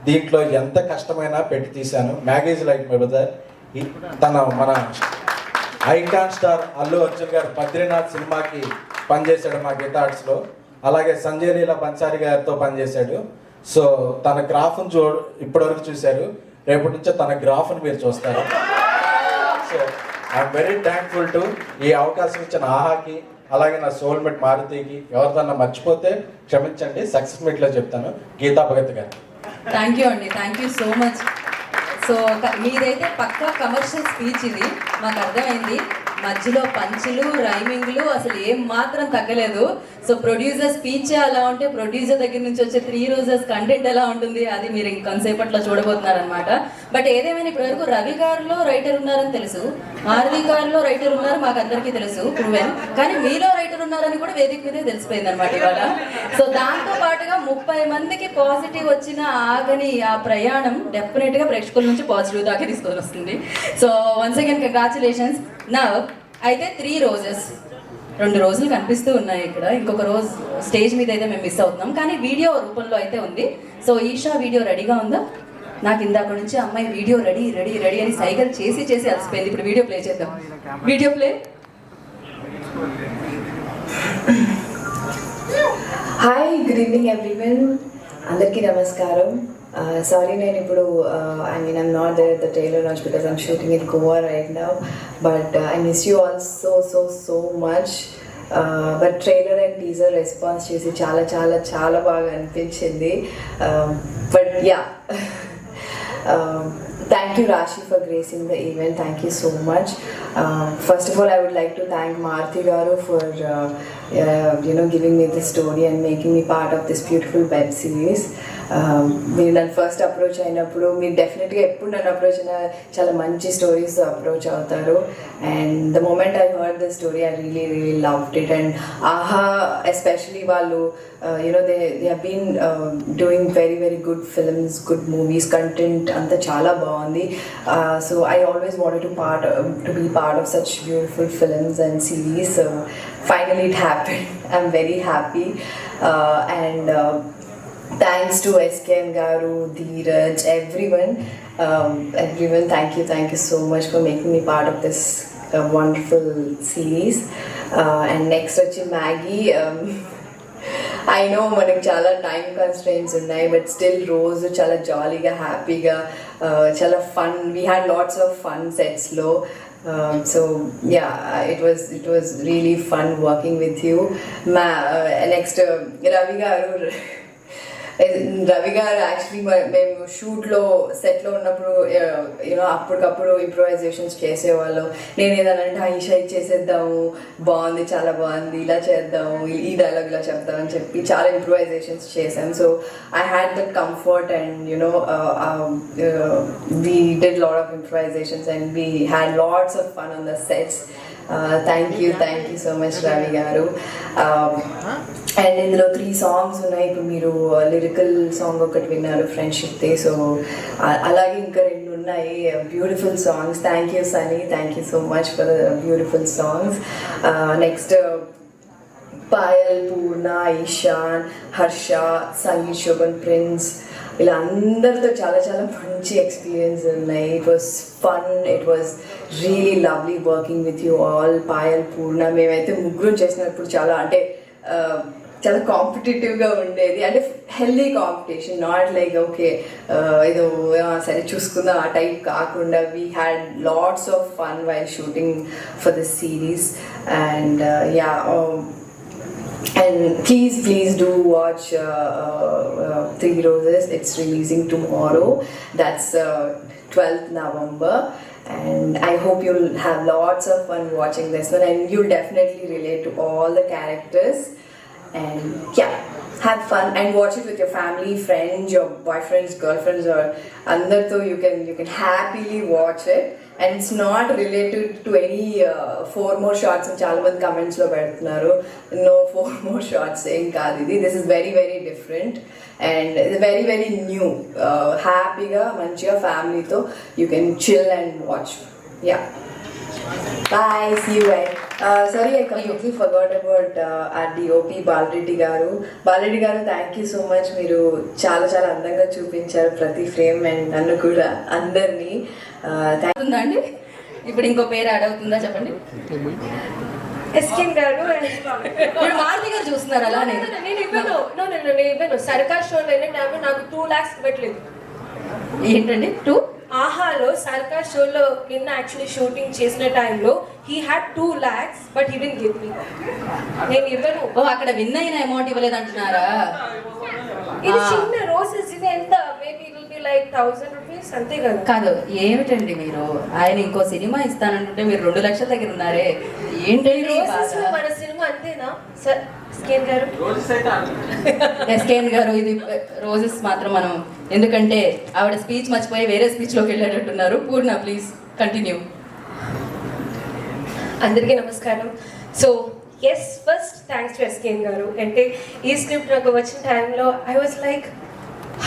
దీంట్లో ఎంత కష్టమైనా పెట్టి తీశాను. మ్యాగీజ్ లైక్ మై బ్రదర్. మన ఐకాన్ స్టార్ అల్లు అర్జున్ గారు బద్రీనాథ్ సినిమాకి పనిచేశాడు మా గీతా ఆర్ట్స్లో, అలాగే సంజయ్ లీలా బన్సారీ గారితో పనిచేశాడు. సో తన గ్రాఫ్ను ఇప్పటివరకు చూశారు, రేపటి నుంచో తన గ్రాఫ్ను మీరు చూస్తారు. So I'm very thankful to ఈ అవకాశం ఇచ్చిన ఆహాకి, అలాగే నా సోల్మేట్ మారుతికి. ఎవరిదన్నా మర్చిపోతే క్షమించండి, సక్సెస్ మీట్లో చెప్తాను. గీతా భగత్ గారు. థ్యాంక్ యూ అండి, thank you so much. So మీదైతే పక్కా కమర్షియల్ స్పీచ్ ఇది, మాకు అర్థమైంది. మధ్యలో పంచులు రైమింగ్లు అసలు ఏం మాత్రం తగ్గలేదు. సో ప్రొడ్యూసర్ స్పీచ్ అలా ఉంటే ప్రొడ్యూసర్ దగ్గర నుంచి వచ్చే 3 రోజెస్ కంటెంట్ ఎలా ఉంటుంది అది మీరు ఇంకొంతసేపట్లో చూడబోతున్నారు అనమాట. బట్ ఏదేమైనా ఇప్పటి వరకు రవి గారిలో రైటర్ ఉన్నారని తెలుసు, మారుతి గారిలో రైటర్ ఉన్నారు మాకు అందరికీ తెలుసు ప్రూవెన్, కానీ మీలో రైటర్ ఉన్నారని కూడా వేదిక మీదే తెలిసిపోయింది అనమాట ఇవాళ. సో దాంతో పాటుగా 30 మందికి పాజిటివ్ వచ్చిన ఆగని ఆ ప్రయాణం డెఫినెట్ గా ప్రేక్షకుల నుంచి పాజిటివ్ దాకా తీసుకొని వస్తుంది. So once again congratulations. నా అయితే 3 రోజెస్ 2 రోజులు కనిపిస్తూ ఉన్నాయి ఇక్కడ, ఇంకొక రోజు స్టేజ్ మీద అయితే మేము మిస్ అవుతున్నాం, కానీ వీడియో రూపంలో అయితే ఉంది. సో ఈషా వీడియో రెడీగా ఉందా? నాకు ఇందాక నుంచి అమ్మాయి వీడియో రెడీ రెడీ రెడీ అని సైకిల్ చేసి చేసి అలసిపోయింది. ఇప్పుడు వీడియో ప్లే చేద్దాం. Video play. Hi, good evening everyone. అందరికీ నమస్కారం. సారీ నేను ఇప్పుడు I'm not there at the trailer launch because I'm shooting in Goa right now, but I miss you all so much. But trailer and teaser response చేసి చాలా చాలా చాలా బాగా అనిపించింది. But yeah. Thank you Rashi for gracing the event. Thank you so much. First of all, I would like to thank Maruti Garu for giving me this story and making me part of this beautiful web series. మీరు నన్ను first approach అయినప్పుడు మీరు డెఫినెట్గా ఎప్పుడు నన్ను approach అయినా చాలా మంచి స్టోరీస్ అప్రోచ్ అవుతారు. And the moment I heard the story I really loved it. And Aha especially వాళ్ళు they have been doing very good films, good movies, content అంతా చాలా బాగుంది. So I always wanted to be part of such beautiful films and series. So finally it happened. I'm very happy. And thanks to SKM Garu, Dheeraj, everyone, thank you so much for making me part of this wonderful series. And next వచ్చి Maggie. I know మనకి చాలా time constraints ఉన్నాయి, but still రోజు చాలా జాలీగా హ్యాపీగా చాలా fun, we had lots of fun సెట్స్లో. So yeah, it was really fun working with you. Next Ravi గారు యాక్చువల్లీ మేము షూట్లో సెట్లో ఉన్నప్పుడు అప్పటికప్పుడు ఇంప్రొవైజేషన్స్ చేసేవాళ్ళం. నేను ఏదనంటే ఈషా ఇది చేసేద్దాము, బాగుంది, చాలా బాగుంది, ఇలా చేద్దాము, ఈ డైలాగ్ ఇలా చెప్తామని చెప్పి చాలా ఇంప్రొవైజేషన్స్ చేశాను. So I had that comfort and we did a lot of improvisations and we had lots of fun on the sets. Thank you so much Ravi garu. And ఇందులో 3 సాంగ్స్ ఉన్నాయి. ఇప్పుడు మీరు lyrical song ఒకటి విన్నారు friendship day. So అలాగే ఇంకా 2 ఉన్నాయి beautiful songs. Thank you Sunny, thank you so much for the beautiful songs. Next Payal, Purna, Eshan, Harsha, Sangeet, Shobhan, Prince, ఇలా అందరితో చాలా చాలా మంచి ఎక్స్పీరియన్స్ ఉన్నాయి. It was fun, it was really lovely working with you all. Payal, Purna, మేమైతే ముగ్గురు చేసినప్పుడు చాలా కాంపిటేటివ్గా ఉండేది. అంటే healthy competition, not like okay ఏదో సరే చూసుకుందాం ఆ టైప్ కాకుండా. We had lots of fun while shooting for this series. And and please do watch 3 Roses. It's releasing tomorrow. That's 12th November. And I hope you'll have lots of fun watching this one, and you'll definitely relate to all the characters. And yeah, have fun and watch it with your family, friends, your boyfriends, girlfriends, or andartho you can happily watch it. And it's not related to any 4 more shots and chaala mandi comments lo pedtunnaru. No 4 more shots em kaadu idi. This is very different and it's very new. Happy ga manchiga family tho you can chill and watch. Yeah, bye, see you guys. Sorry, I completely forgot about our DOP Balreddy garu. Thank you so much. మీరు చాలా చాలా అందంగా చూపించారు ప్రతి frame and నన్ను కూడా అందరినీ. అండి ఇప్పుడు ఇంకో పేరు యాడ్ అవుతుందా చెప్పండి. SKM గారు. ఇప్పుడు మారుతి గారు చూస్తున్నారు అలా నేను ఇవ్వను. సర్కార్ షోలో నాకు 2 lakhs ఇవ్వట్లేదు. ఏంటండి 2? ఆహాలో సర్కార్ షోలో నిన్న యాక్చువల్లీ షూటింగ్ చేసిన టైంలో he had 2 lakhs but he didn't give me. నేను ఇవ్వను. అక్కడ విన్ అయిన అమౌంట్ ఇవ్వలేదు అంటున్నారా? ఇది చిన్న రోజెస్, ఇది ఎంత maybe it will be like 1,000 rupees, అంతే కదా? కాదు, ఏమిటండి మీరు? ఆయన ఇంకో సినిమా ఇస్తానంటుంటే మీరు 2 లక్షల దగ్గర ఉన్నారే, ఏంటండి ఈ Roses లో బాధ? మన సినిమా అంతేనా సార్? స్కేన్ గారు, ఎస్కేఎన్ గారు, ఇది రోజెస్ మాత్రం మనం, ఎందుకంటే ఆవిడ స్పీచ్ మర్చిపోయి వేరే స్పీచ్లోకి వెళ్ళేటట్టున్నారు. పూర్ణ ప్లీజ్ కంటిన్యూ. అందరికీ నమస్కారం. So yes, first thanks to SKN garu. అంటే ఈ స్క్రిప్ట్ నాకు వచ్చిన టైంలో ఐ వాజ్ లైక్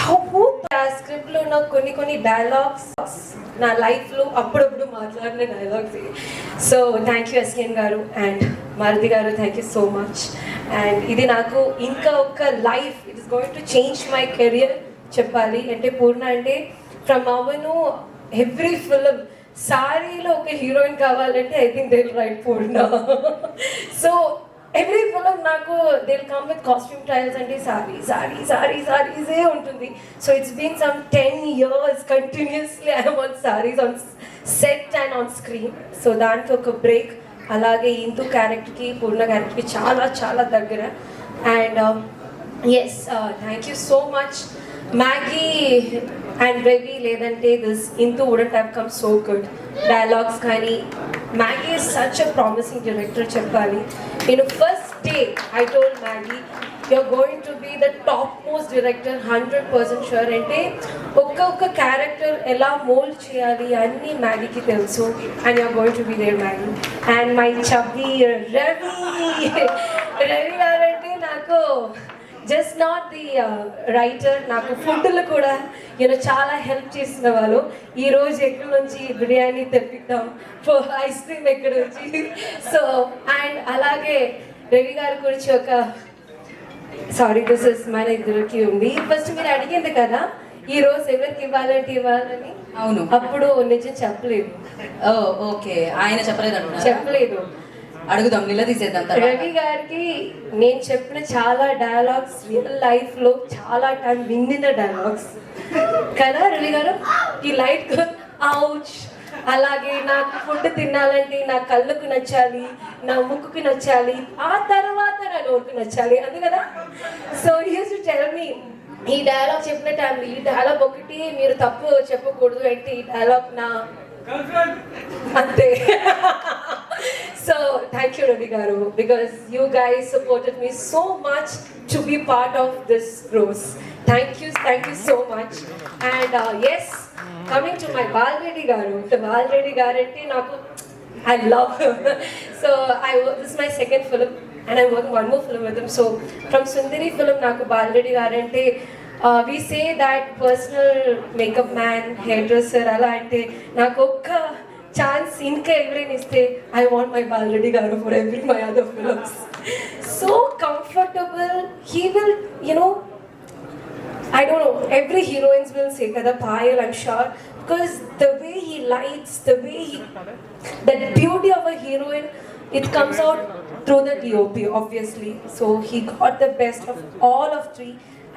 హౌ ఆ స్క్రిప్ట్లో ఉన్న కొన్ని డైలాగ్స్ నా లైఫ్లో అప్పుడప్పుడు మాట్లాడిన డైలాగ్స్. సో థ్యాంక్ యూ ఎస్కేన్ గారు అండ్ మారుతి గారు, thank you so much. And ఇది నాకు ఇంకా ఒక life, it is going to change my career చెప్పాలి. అంటే పూర్ణ అంటే ఫ్రమ్ అవను ఎవ్రీ ఫిలిం సారీలో ఒక హీరోయిన్ కావాలంటే I think they will write Purna. So every film నాకు they will come with costume trials అంటే సారీసే ఉంటుంది. So it's been some 10 years continuously I want saris on set and on screen. So దానికి ఒక break. అలాగే ఇందు క్యారెక్టర్కి, పూర్ణ క్యారెక్టర్కి చాలా దగ్గర. And yes, thank you so much Maggie and Ravi, లేదంటే this Indu wouldn't have come so good. Dialogues కానీ, Maggie is such a promising director చెప్పాలి. నేను first day I told Maggie you're going to be the topmost director, 100% sure. అంటే ఒక్కొక్క character ఎలా mould చేయాలి అన్నీ మ్యాగీకి తెలుసు. And you're going to be there Maggi. And my chubby Ravi గారు అంటే నాకు జస్ట్ నాట్ ది రైటర్, నాకు ఫుడ్లు కూడా చాలా హెల్ప్ చేసిన వాళ్ళు. ఈరోజు ఎక్కడి నుంచి బిర్యానీ తెప్పిద్దాం, ఐస్ క్రీమ్ ఎక్కడి నుంచి. సో అండ్ అలాగే రవి గారి గురించి ఒక సారీ, దిస్ ఇస్ మన ఇద్దరికి ఉంది. ఫస్ట్ మీరు అడిగింది కదా ఈ రోజు ఎవరికి ఇవ్వాలని. అవును, అప్పుడు నిజం చెప్పలేదు. ఓకే, ఆయన చెప్పలేదు. అడుగుదాం, నిలదీసేద్దాం. రవి గారికి నేను చెప్పిన చాలా డైలాగ్స్ రియల్ లైఫ్ లో చాలా టైం విన్నిన డైలాగ్స్ కదా రవి గారు. ఈ లైట్ అవుచ్, అలాగే నాకు ఫుడ్ తినాలంటే నా కళ్ళకు నచ్చాలి, నా ముక్కుకి నచ్చాలి, ఆ తర్వాత నా నోరుకు నచ్చాలి, అంతే కదా. So use to tell me, ఈ డైలాగ్ చెప్పిన టైంలో ఈ డైలాగ్ ఒకటి మీరు తప్పు చెప్పకూడదు అంటే ఈ డైలాగ్ నా అంతే. సో థ్యాంక్ యూ రవి గారు, because you guys supported me so much to be part of this rose. Thank you so much. And yes, coming to my Balreddy garu, the Balreddy garu ante naku I love him. So this is my second film and I'm working one more film with him. So from Sundari film naku Balreddy garu ante we say that personal makeup man, hairdresser ala ante naku okka chance inka everyone iste I want my Balreddy garu for every my other films. So comfortable, he will, I don't know, every heroines will say kada Payal, I'm sure, because the way he lights, the way that beauty of a heroine, it comes out through the DOP obviously. So he got the best of all of three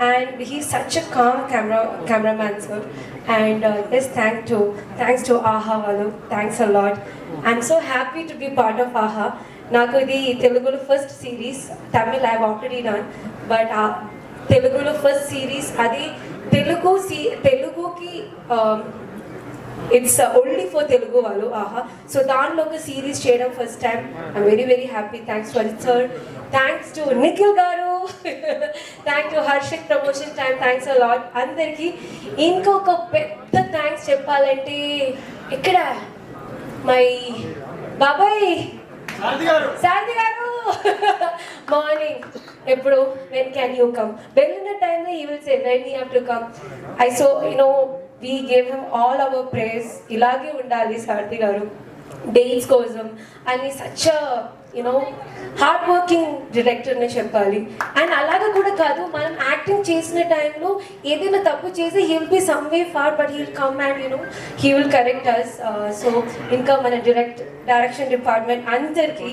and he's such a calm cameraman sir. And yes, thanks to AHA Valu, thanks a lot. I'm so happy to be part of AHA. Naku idi Telugulo first series, Tamil I've already done, but తెలుగులో first series అది తెలుగుకి it's only for Telugu వాళ్ళు ఆహా. So దానిలో ఒక series చేయడం first time. I'm very happy. Thanks to Ajith sir, thanks to Nikhil garu, thanks to Harshith promotion time, thanks a lot అందరికీ. ఇంకొక పెద్ద థ్యాంక్స్ చెప్పాలంటే ఇక్కడ మై బాబాయ్ శారది గారు మార్నింగ్ ఎప్పుడు when can you come, వెళ్ళిన టైంలో he will say when you have to come. I so we gave him all our praise. ఇలాగే ఉండాలి శారది గారు డేట్స్ కోసం అని సచ్ హార్డ్ వర్కింగ్ డైరెక్టర్ నే చెప్పాలి. అండ్ అలాగా కూడా కాదు, మనం యాక్టింగ్ చేసిన టైంలో ఏదైనా తప్పు చేసి he will be some way far but he will come and he will correct us. So ఇంకా మన డైరెక్షన్ డిపార్ట్మెంట్ అందరికీ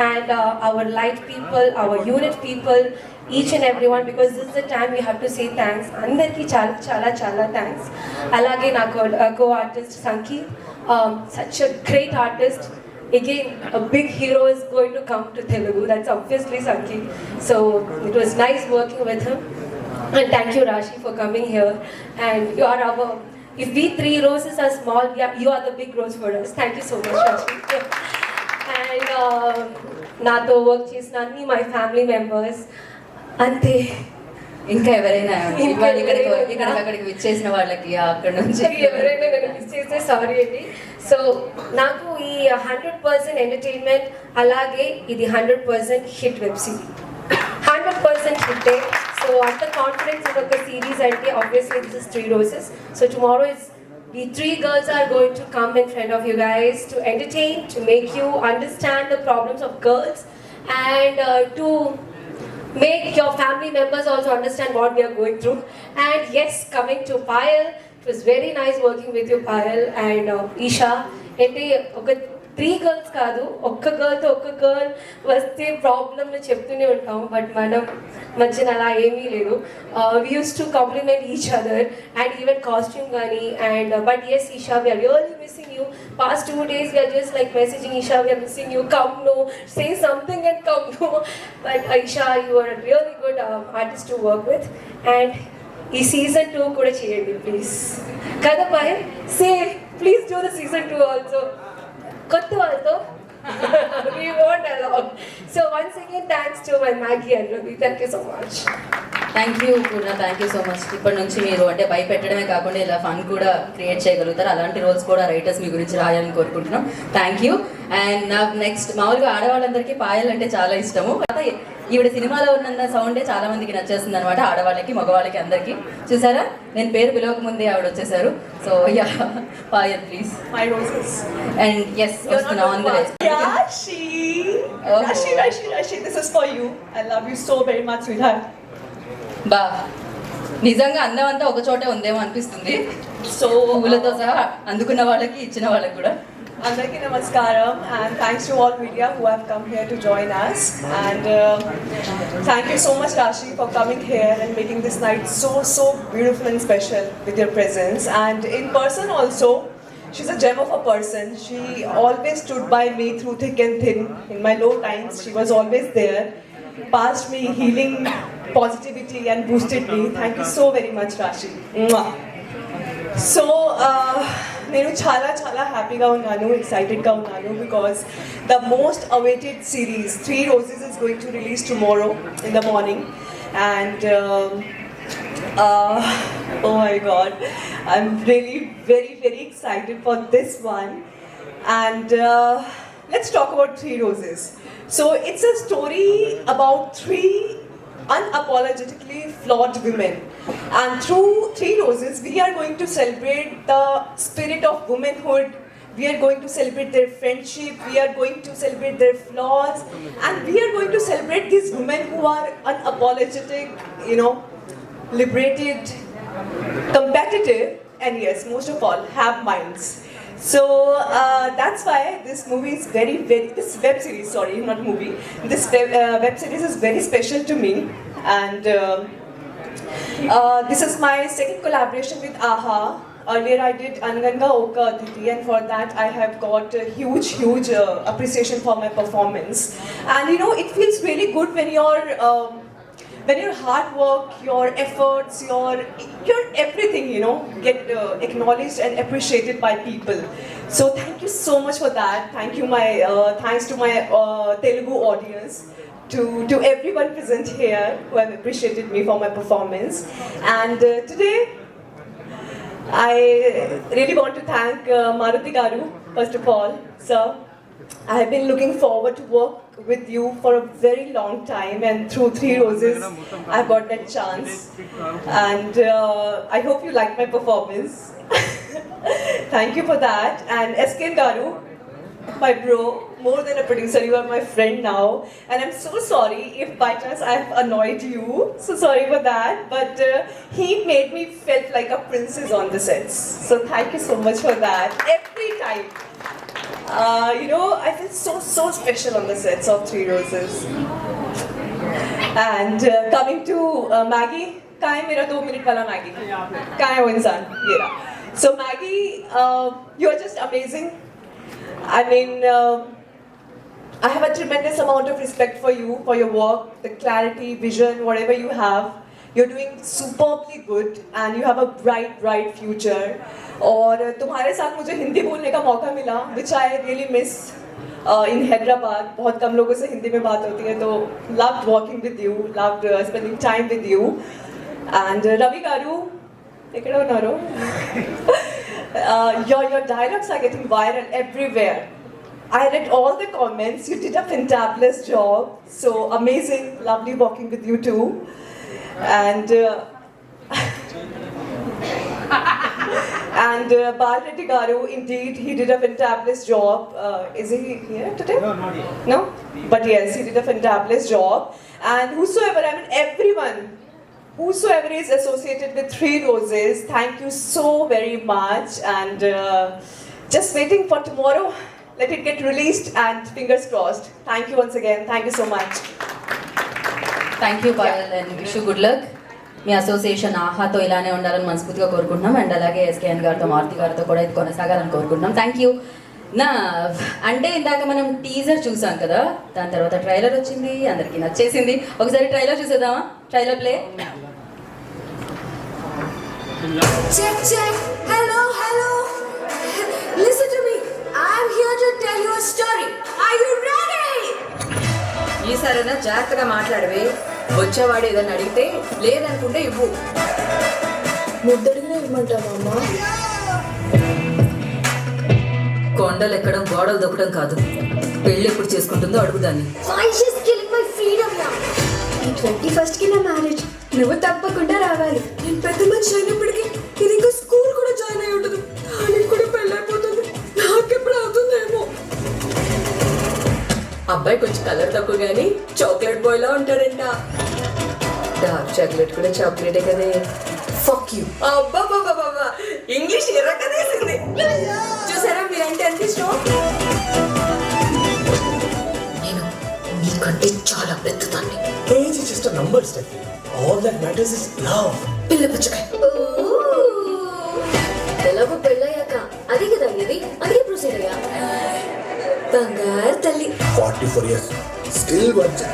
and our light people, our unit people, each and everyone, because this is the time we have to say thanks. Andarki చాలా thanks. Alage naku co-artist Sankeet, such a great artist. Again, a big hero is going to come to Telugu. That's obviously Sankeet. So it was nice working with him. And thank you, Rashi, for coming here. And you are our. If we three roses are small, you are the big rose for us. Thank you so much, Rashi. And nato work chesina anni my family members. Ante. ఇంకా ఎవరైనా ఇంకా ఇవాళ ఇక్కడికి ఎవరైనా? ఇక్కడికి అక్కడికి విచ్చేసిన వాళ్ళకి అక్కడ నుంచి ఎవరైనా నన్ను మిస్ చేస్తే సారీ అండి. సో నాకు ఈ 100% ఎంటర్టైన్మెంట్ అలాగే ఇది 100% హిట్ వెబ్ సిరీస్ 100% హిట్టే. సో అంత కాన్ఫిడెన్స్ ఇది ఒక సిరీస్ అంటే obviously this is 3 roses. So tomorrow is the 3 girls are going to come in front of you guys to entertain, to make you understand the problems of girls, and to make your family members also understand what we are going through. And yes, coming to Payal, it was very nice working with you, Payal and Isha. అంటే ఒక 3 girls కాదు, ఒక్క గర్ల్తో ఒక్క girl వస్తే ప్రాబ్లమ్లు చెప్తూనే ఉంటాం, but మనం మధ్యన అలా ఏమీ లేదు. We use to compliment each other and even costume కానీ. And but yes Esha, we're really missing you. Past 2 days we are just like messaging Isha, we are missing you, come no, say something and come no. But Isha, you are a really good artist to work with. And ఈ season 2 కూడా చేయండి please. కదా Payal, say please do the season 2 also. కొత్త వాళ్ళతో we won't allow. So once again thanks to my Maggie and Ravi. Thank you so much. Thank you Purna, thank you so much. ఇప్పటి నుంచి మీరు అంటే భయపెట్టడమే కాకుండా ఇలా ఫన్ కూడా క్రియేట్ చేయగలుగుతారు. అలాంటి రోల్స్ కూడా రైటర్స్ మీ గురించి రాయాలని కోరుకుంటున్నాం. Thank you. అండ్ నాకు నెక్స్ట్ మామూలుగా ఆడవాళ్ళందరికీ పాయల్ అంటే చాలా ఇష్టము. ఈవిడ సినిమాలో ఉన్న సౌండే చాలా మందికి నచ్చేస్తుంది అనమాట, ఆడవాళ్ళకి మగవాళ్ళకి అందరికీ. చూసారా, నేను పేరు పిలవక ముందే ఆవిడ వచ్చేసారు. So yeah, Payal please. My roses. And yes వస్తున్నా on the way. Rashi! Oh. Rashi, this is for you. I love you so very much, sweetheart. బా, నిజంగా అందం అంతా ఒక చోటే ఉందేమో అనిపిస్తుంది. So, పువ్వులతో సహా అందుకున్న వాళ్ళకి ఇచ్చిన వాళ్ళకి కూడా. Andarki Namaskaram, and thanks to all media who have come here to join us. And thank you so much, Rashi, for coming here and making this night so beautiful and special with your presence. And in person also, she's a gem of a person. She always stood by me through thick and thin. In my low times, she was always there, passed me healing positivity and boosted me. Thank you so very much, Rashi. Mwah. So, నేను చాలా హ్యాపీగా ఉన్నాను, ఎక్సైటెడ్గా ఉన్నాను, because the most awaited series 3 roses is going to release tomorrow in the morning. And oh my god, I'm really very excited for this one. And let's talk about 3 roses. So it's a story about 3 unapologetically flawed women, and through 3 roses we are going to celebrate the spirit of womanhood. We are going to celebrate their friendship, we are going to celebrate their flaws, and we are going to celebrate these women who are unapologetic, you know, liberated, competitive, and yes, most of all, have minds. So that's why this movie is this web series, sorry, not movie, this web series is very special to me. And this is my second collaboration with AHA. Earlier I did Anganga Oka Aditi, and for that I have got a huge appreciation for my performance. And you know, it feels really good when your hard work, your efforts, your everything, you know, get acknowledged and appreciated by people. So thank you so much for that. Thanks to my Telugu audience, to everyone present here who have appreciated me for my performance. And today I really want to thank Maruti Garu, first of all, sir. I have been looking forward to work with you for a very long time, and through 3 roses I got that chance. And I hope you like my performance. Thank you for that. And SK Garu, my bro, more than a producer, you are my friend now, and I'm so sorry if by chance I have annoyed you. So sorry for that, but he made me felt like a princess on the sets. So thank you so much for that. Every time, you know, I feel so special on the sets of 3 roses. And coming to Maggie, kya hai mera 2 minute wala Maggie? Kya hai wo insaan? Ye raha. So Maggie, you are just amazing. I mean, I have a tremendous amount of respect for you, for your work, the clarity, vision, whatever you have. you're doing superbly good and you have a bright future. और तुम्हारे साथ मुझे हिंदी बोलने का मौका मिला, which I really miss in Hyderabad. बहुत कम लोगों से हिंदी में बात होती है, तो loved walking with you, loved spending time with you. And Ravi Garu, ekkada unnaru? Your dialogues are getting viral everywhere. I read all the comments. You did a fantabulous job. So amazing, lovely walking with you too. And Bal Reddy Garu, indeed, he did a fantabulous job. Is he here today? No, not yet. No? But yes, he did a fantabulous job. And whosoever, I mean everyone, whosoever is associated with Three Roses, thank you so very much. And just waiting for tomorrow. Let it get released and fingers crossed. Thank you once again. Thank you so much. Thank you Payal and wish you good luck. మీ association ఆహాతో ఇలానే ఉండాలని మనస్ఫూర్తిగా కోరుకుంటున్నాం. And అలాగే SKN గారితో, మారుతి గారితో కూడా ఇది కొనసాగాలని కోరుకుంటున్నాం. Thank you. నా అంటే ఇందాక మనం టీజర్ చూసాం కదా, దాని తర్వాత ట్రైలర్ వచ్చింది, అందరికీ నచ్చేసింది. ఒకసారి ట్రైలర్ చూసేద్దామా? Trailer play. Check, check. Hello, hello. Listen to me. I'm here to tell you a story. Are you ready? ఈసారైనా జాగ్రత్తగా మాట్లాడవే. వచ్చేవాడు ఏదన్నా అడిగితే లేదనుకుంటే ఇవ్వు. ముద్దడిగిన ఇవ్వమంటావమ్మా? కొండలు ఎక్కడం, గోడలు దొక్కడం కాదు. పెళ్ళి ఎప్పుడు చేసుకుంటుందో అడుగుదాన్ని. Why she's killing my freedom now? ఈ 21st కి నా మ్యారేజ్. నువ్వు తప్పకుండా రావాలి. నేను పెద్ద మనిషి అయినప్పటికీ ఇది ఇంకా స్కూల్ కూడా జాయిన్ అయి ఉంటుంది. దానికి కూడా పెళ్ళైపోతుంది. నాకెప్పుడు అవుతుందేమో. అబ్బాయి కొంచెం కలర్ తక్కువ కానీ చాక్లెట్ బాయ్ లా ఉంటాడంట. డార్క్ చాక్లెట్ కూడా చాక్లెటే కదే. Fuck you. అబ్బా ఇంగ్లీష్ ఎర్రకదేసింది. చూసారా మీరంటే ఎంత ఇష్టం? నేను నీకంటే చాలా పెద్దదాన్ని. Age is just a number, Steffi. All that matters is love. పిల్ల పుచ్చకాయ. ఎలాగో పెళ్ళయ్యాక అది కదా ఇది. అదే ప్రొసీడ్ అయ్యా. బంగారు తల్లి. 44 years. Still virgin.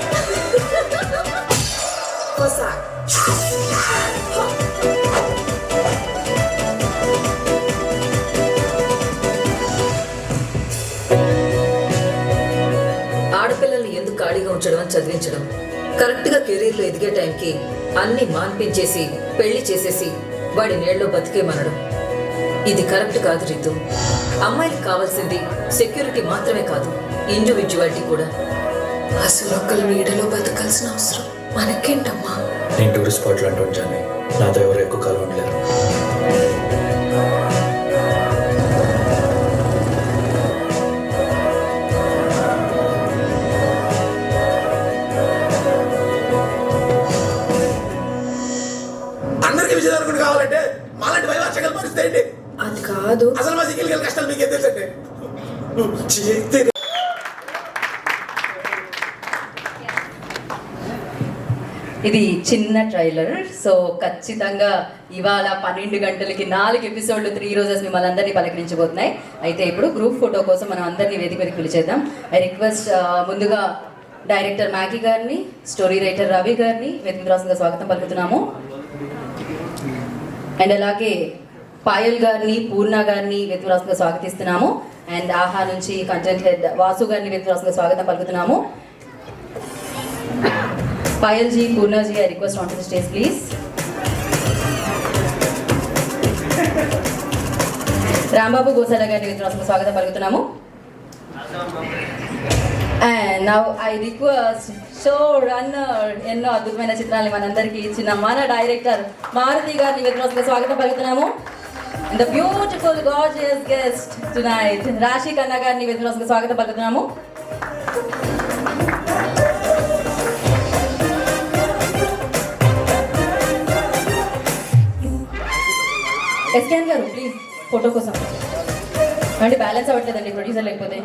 ఆడపిల్లల్ని ఎందుకు ఖాళీగా ఉంచడం అని చదివించడం, కరెక్ట్గా కెరీర్లో ఎదిగే టైంకి అన్ని మాన్పించేసి పెళ్లి చేసేసి వాడి నీళ్ళలో బతికేమనడం, ఇది కరెక్ట్ కాదు రీతు. అమ్మాయికి కావాల్సింది సెక్యూరిటీ మాత్రమే కాదు, ఇండివిజువాలిటీ కూడా. అసలు ఒక్కరి నీడలో బతకాల్సిన అవసరం మనకేంటమ్మా? నేను టూరిస్ట్ స్పాట్లు అంటూ ఉంటాను, నాతో ఎవరు ఎక్కువ కాలం ఉండలేరు. అందరికీ విజయదారుడు కావాలంటే మాలాంటి వైవార్షకాలు పరిస్థితి ఏంటి? అది కాదు. అసలు మా సిగ్గిల్ కష్టాలు మీకేం తెలుసండి? ఇది చిన్న ట్రైలర్. సో ఖచ్చితంగా ఇవాళ 12 గంటలకి 4 ఎపిసోడ్లు 3 రోజెస్ మిమ్మల్ని అందరినీ పలకరించబోతున్నాయి. అయితే ఇప్పుడు గ్రూప్ ఫోటో కోసం మనం అందరినీ వేదిక మీదకి పిలిచేద్దాం. ఐ రిక్వెస్ట్ ముందుగా డైరెక్టర్ మ్యాగీ గారిని, స్టోరీ రైటర్ రవి గారిని వేదిక రాసుగా స్వాగతం పలుకుతున్నాము. అండ్ అలాగే పాయల్ గారిని, పూర్ణ గారిని వేదిక రాసుగా స్వాగతిస్తున్నాము. అండ్ ఆహా నుంచి కంటెంట్ హెడ్ వాసు గారిని వేదిక రాసుగా స్వాగతం పలుకుతున్నాము. Payal ji, Purna ji, I request onto the stage, please. Rambabu Gosala garini వేదికకు స్వాగతం పలుకుతున్నాము. And now I request show runner ఎన్నో అద్భుతమైన చిత్రాలను మనందరికీ ఇచ్చిన మన డైరెక్టర్ మారుతి గారిని వేదికకు స్వాగతం పలుకుతున్నాము. And the beautiful gorgeous guest tonight రాశి కన్నా గారిని వేదికకు స్వాగతం పలుకుతున్నాము. ఎస్కేఎన్ గారు ప్లీజ్ ఫోటో కోసం అంటే బ్యాలెన్స్ అవ్వట్లేదండి ప్రొడ్యూసర్ లేకపోతే.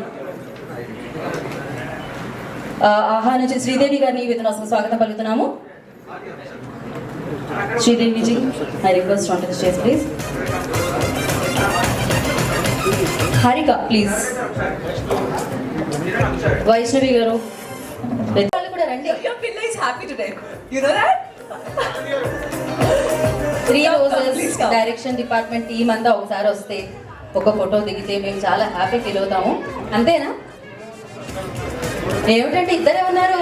ఆహా నుంచి శ్రీదేవి గారిని వేదికకు స్వాగతం పలుకుతున్నాము. Sridevi ji, I request on to the stage please. Harika please. Vaishnavi garu కూడా రండి. Your Pilla is happy today. You know that? Three Come, roses please come. Direction department team అంతా ఒకసారి వస్తే ఒక ఫోటో దిగితే మేము చాలా హ్యాపీ ఫీల్ అవుతాము. అంతేనా? ఏమిటంటే ఇద్దరే ఉన్నారు.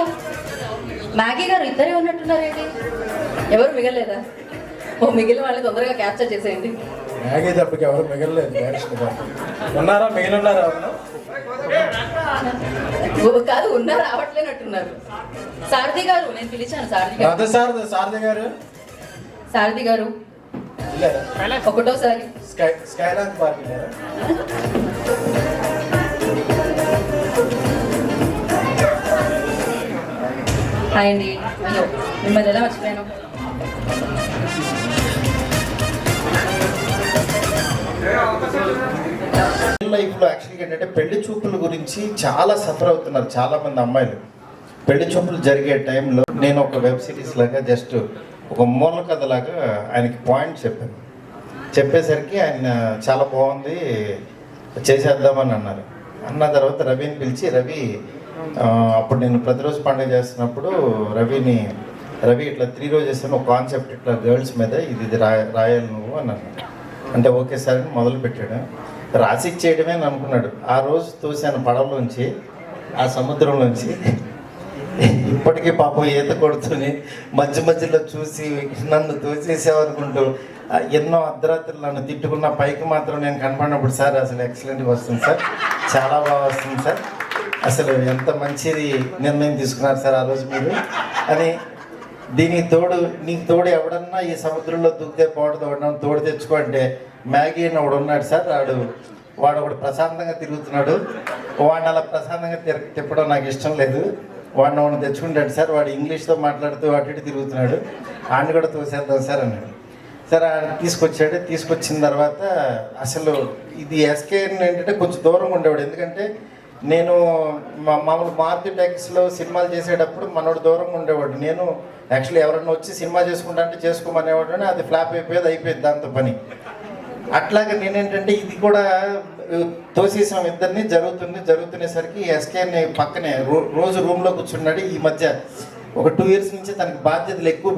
మ్యాగీ గారు ఇద్దరే ఉన్నట్టున్నారేంటి? ఎవరు మిగలేదా? ఓ మిగిలిన వాళ్ళని తొందరగా క్యాప్చర్ చేసేయండి. మ్యాగీ తప్పకి ఎవరు మిగలలేదు డైరెక్షన్ ఉన్నారా మిగిలి ఉన్నారా కాదు, ఉన్నారు, రావట్లేనట్టున్నారు. సారథి గారు, నేను పిలిచాను. సారథి గారు, అదే సారథి గారు సారథి గారు ఒకటోసారి. స్కైలాండ్ పార్క్ హాయ్ అండి. అయ్యో, మిమ్మల్ని ఎలా మర్చిపోయాను. లైఫ్లో యాక్చువల్గా ఏంటంటే పెళ్లి చూపుల గురించి చాలా సఫర్ అవుతున్నారు చాలామంది అమ్మాయిలు. పెళ్లి చూపులు జరిగే టైంలో నేను ఒక వెబ్ సిరీస్ లాగా జస్ట్ ఒక మూల కథ లాగా ఆయనకి పాయింట్ చెప్పాను. చెప్పేసరికి ఆయన చాలా బాగుంది చేసేద్దామని అన్నారు. అన్న తర్వాత రవిని పిలిచి, రవి అప్పుడు నేను ప్రతిరోజు పండుగ చేస్తున్నప్పుడు రవి ఇట్లా 3 రోజెస్ ఒక కాన్సెప్ట్ ఇట్లా గర్ల్స్ మీద ఇది రాయాలి నువ్వు అని అన్నాడు. అంటే ఓకే సార్ అని మొదలు పెట్టాడు. రాసి ఇచ్చేయడమే అని అనుకున్నాడు. ఆ రోజు తోసాను పడవలోంచి, ఆ సముద్రంలోంచి. ఇప్పటికీ పాపం ఈత కొడుతూనే మధ్య మధ్యలో చూసి నన్ను తోసేసావనుకుంటూ ఎన్నో అర్ధరాత్రులు నన్ను తిట్టుకున్న పైకి మాత్రం నేను కనపడినప్పుడు సార్ అసలు ఎక్సలెంట్గా వస్తుంది సార్, చాలా బాగా వస్తుంది సార్, అసలు ఎంత మంచిది నిర్ణయం తీసుకున్నారు సార్ ఆ రోజు మీరు అని. దీనికి తోడు నీకు తోడు ఎవడన్నా ఈ సముద్రంలో దూకితే పోవడం తోడు తెచ్చుకో అంటే మ్యాగీ అని ఒకడు ఉన్నాడు సార్. వాడు ఒకడు ప్రశాంతంగా తిరుగుతున్నాడు. వాడిని అలా ప్రశాంతంగా తిప్పడం నాకు ఇష్టం లేదు. వాడిని తెచ్చుకుంటాడు సార్. వాడు ఇంగ్లీష్తో మాట్లాడుతూ అటు ఇటు తిరుగుతున్నాడు. వాడిని కూడా తోసేద్దాం సార్ అన్నాడు. సార్ ఆయన తీసుకొచ్చాడు. తీసుకొచ్చిన తర్వాత అసలు ఇది ఎస్కే ఏంటంటే కొంచెం దూరంగా ఉండేవాడు. ఎందుకంటే నేను మామూలు మారుతి ట్యాక్సీలో సినిమాలు చేసేటప్పుడు మనోడు దూరంగా ఉండేవాడు. నేను యాక్చువల్లీ ఎవరన్నా వచ్చి సినిమా చేసుకుంటా అంటే చేసుకోమనేవాడు. అది ఫ్లాప్ అయిపోయేది దాంతో పని. అట్లాగే నేనేంటంటే ఇది కూడా తోసేసాం ఇద్దరిని. జరుగుతునేసరికి ఎస్కేని పక్కనే రోజు రూమ్లో కూర్చున్నాడు. ఈ మధ్య ఒక 2 years నుంచి తనకి బాధ్యతలు ఎక్కువ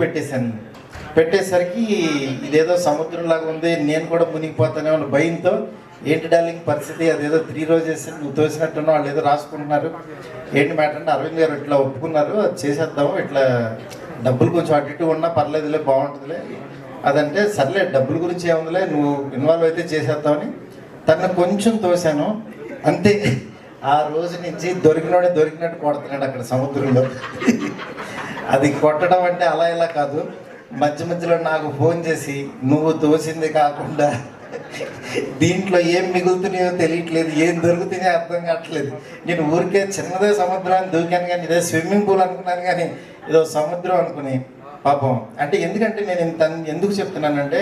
పెట్టేసరికి ఇదేదో సముద్రంలాగా ఉంది, నేను కూడా మునిగిపోతానే ఉన్న భయంతో, ఏంటి డార్లింగ్ పరిస్థితి, అదేదో 3 రోజెస్ నువ్వు తోసినట్టున్నా వాళ్ళు ఏదో రాసుకుంటున్నారు, ఏంటి మ్యాటర్ అంటే అరవింద్ గారు ఇట్లా ఒప్పుకున్నారు, అది చేసేద్దాము, ఇట్లా డబ్బులు కొంచెం అటు ఇటు ఉన్నా పర్లేదులే, బాగుంటుందిలే అదంటే సర్లే డబ్బుల గురించి ఏముందిలే, నువ్వు ఇన్వాల్వ్ అయితే చేసేద్దామని తను కొంచెం తోసాను అంతే. ఆ రోజు నుంచి దొరికినట్టు కొడుతున్నాడు అక్కడ సముద్రంలో. అది కొట్టడం అంటే అలా ఇలా కాదు, మధ్య మధ్యలో నాకు ఫోన్ చేసి నువ్వు తోసింది కాకుండా దీంట్లో ఏం మిగులుతున్నాయో తెలియట్లేదు, ఏం దొరుకుతున్నాయో అర్థం కావట్లేదు. నేను ఊరికే చిన్నదే సముద్రాన్ని దూకాను కానీ ఇదే స్విమ్మింగ్ పూల్ అనుకున్నాను కానీ ఇదో సముద్రం అనుకుని పాపం. అంటే ఎందుకంటే నేను ఎందుకు చెప్తున్నానంటే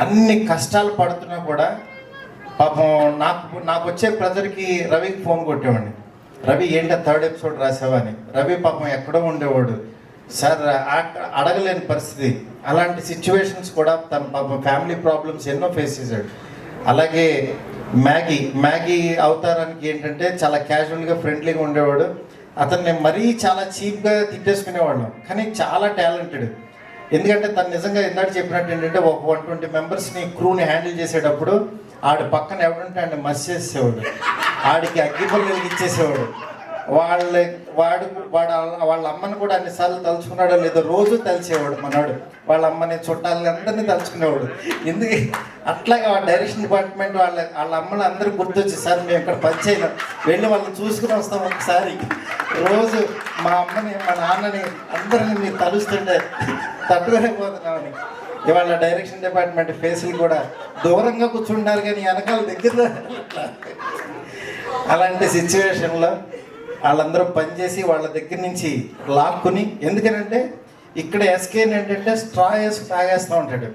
అన్ని కష్టాలు పడుతున్నా కూడా పాపం నాకు వచ్చే ప్రెజర్కి రవికి ఫోన్ కొట్టేవాడిని. రవి ఏంటో 3rd episode రాసావా అని. రవి పాపం ఎక్కడో ఉండేవాడు సార్, అడగలేని పరిస్థితి. అలాంటి సిచ్యువేషన్స్ కూడా తన పాపం ఫ్యామిలీ ప్రాబ్లమ్స్ ఎన్నో ఫేస్ చేశాడు. అలాగే మ్యాగీ అవతారానికి ఏంటంటే చాలా క్యాజువల్గా ఫ్రెండ్లీగా ఉండేవాడు. అతన్ని మరీ చాలా చీప్గా తిట్టేసుకునేవాళ్ళం, కానీ చాలా టాలెంటెడ్. ఎందుకంటే తను నిజంగా ఇందాక చెప్పినట్టు ఏంటంటే ఒక 120 మెంబర్స్ని క్రూని హ్యాండిల్ చేసేటప్పుడు ఆడి పక్కన ఎవడంటే ఆయన మస్ చేసేవాడు, ఆడికి అగ్గిపల్లి ఇచ్చేసేవాడు. వాళ్ళ అమ్మని కూడా అన్నిసార్లు తలుచుకున్నాడో లేదో రోజు తలిచేవాడు మనవాడు. వాళ్ళ అమ్మని చుట్టాలని అందరినీ తలుచుకునేవాడు. ఎందుకు అట్లాగే ఆ డైరెక్షన్ డిపార్ట్మెంట్ వాళ్ళ అమ్మని అందరూ గుర్తొచ్చి సార్ మేము ఇక్కడ పనిచేయలేం, వెళ్ళి వాళ్ళని చూసుకుని వస్తాం ఒకసారి. రోజు మా అమ్మని మా నాన్నని అందరినీ మీరు తలుస్తుంటే తట్టుకోలేకపోతున్నామని. ఇవాళ డైరెక్షన్ డిపార్ట్మెంట్ ఫేసులు కూడా దూరంగా కూర్చుంటారు కానీ వెనకాల దగ్గర. అలాంటి సిచ్యువేషన్లో వాళ్ళందరూ పనిచేసి వాళ్ళ దగ్గర నుంచి లాక్కుని, ఎందుకనంటే ఇక్కడ ఎస్కేన్ ఏంటంటే స్ట్రా వేసి తాగేస్తూ ఉంటాడు.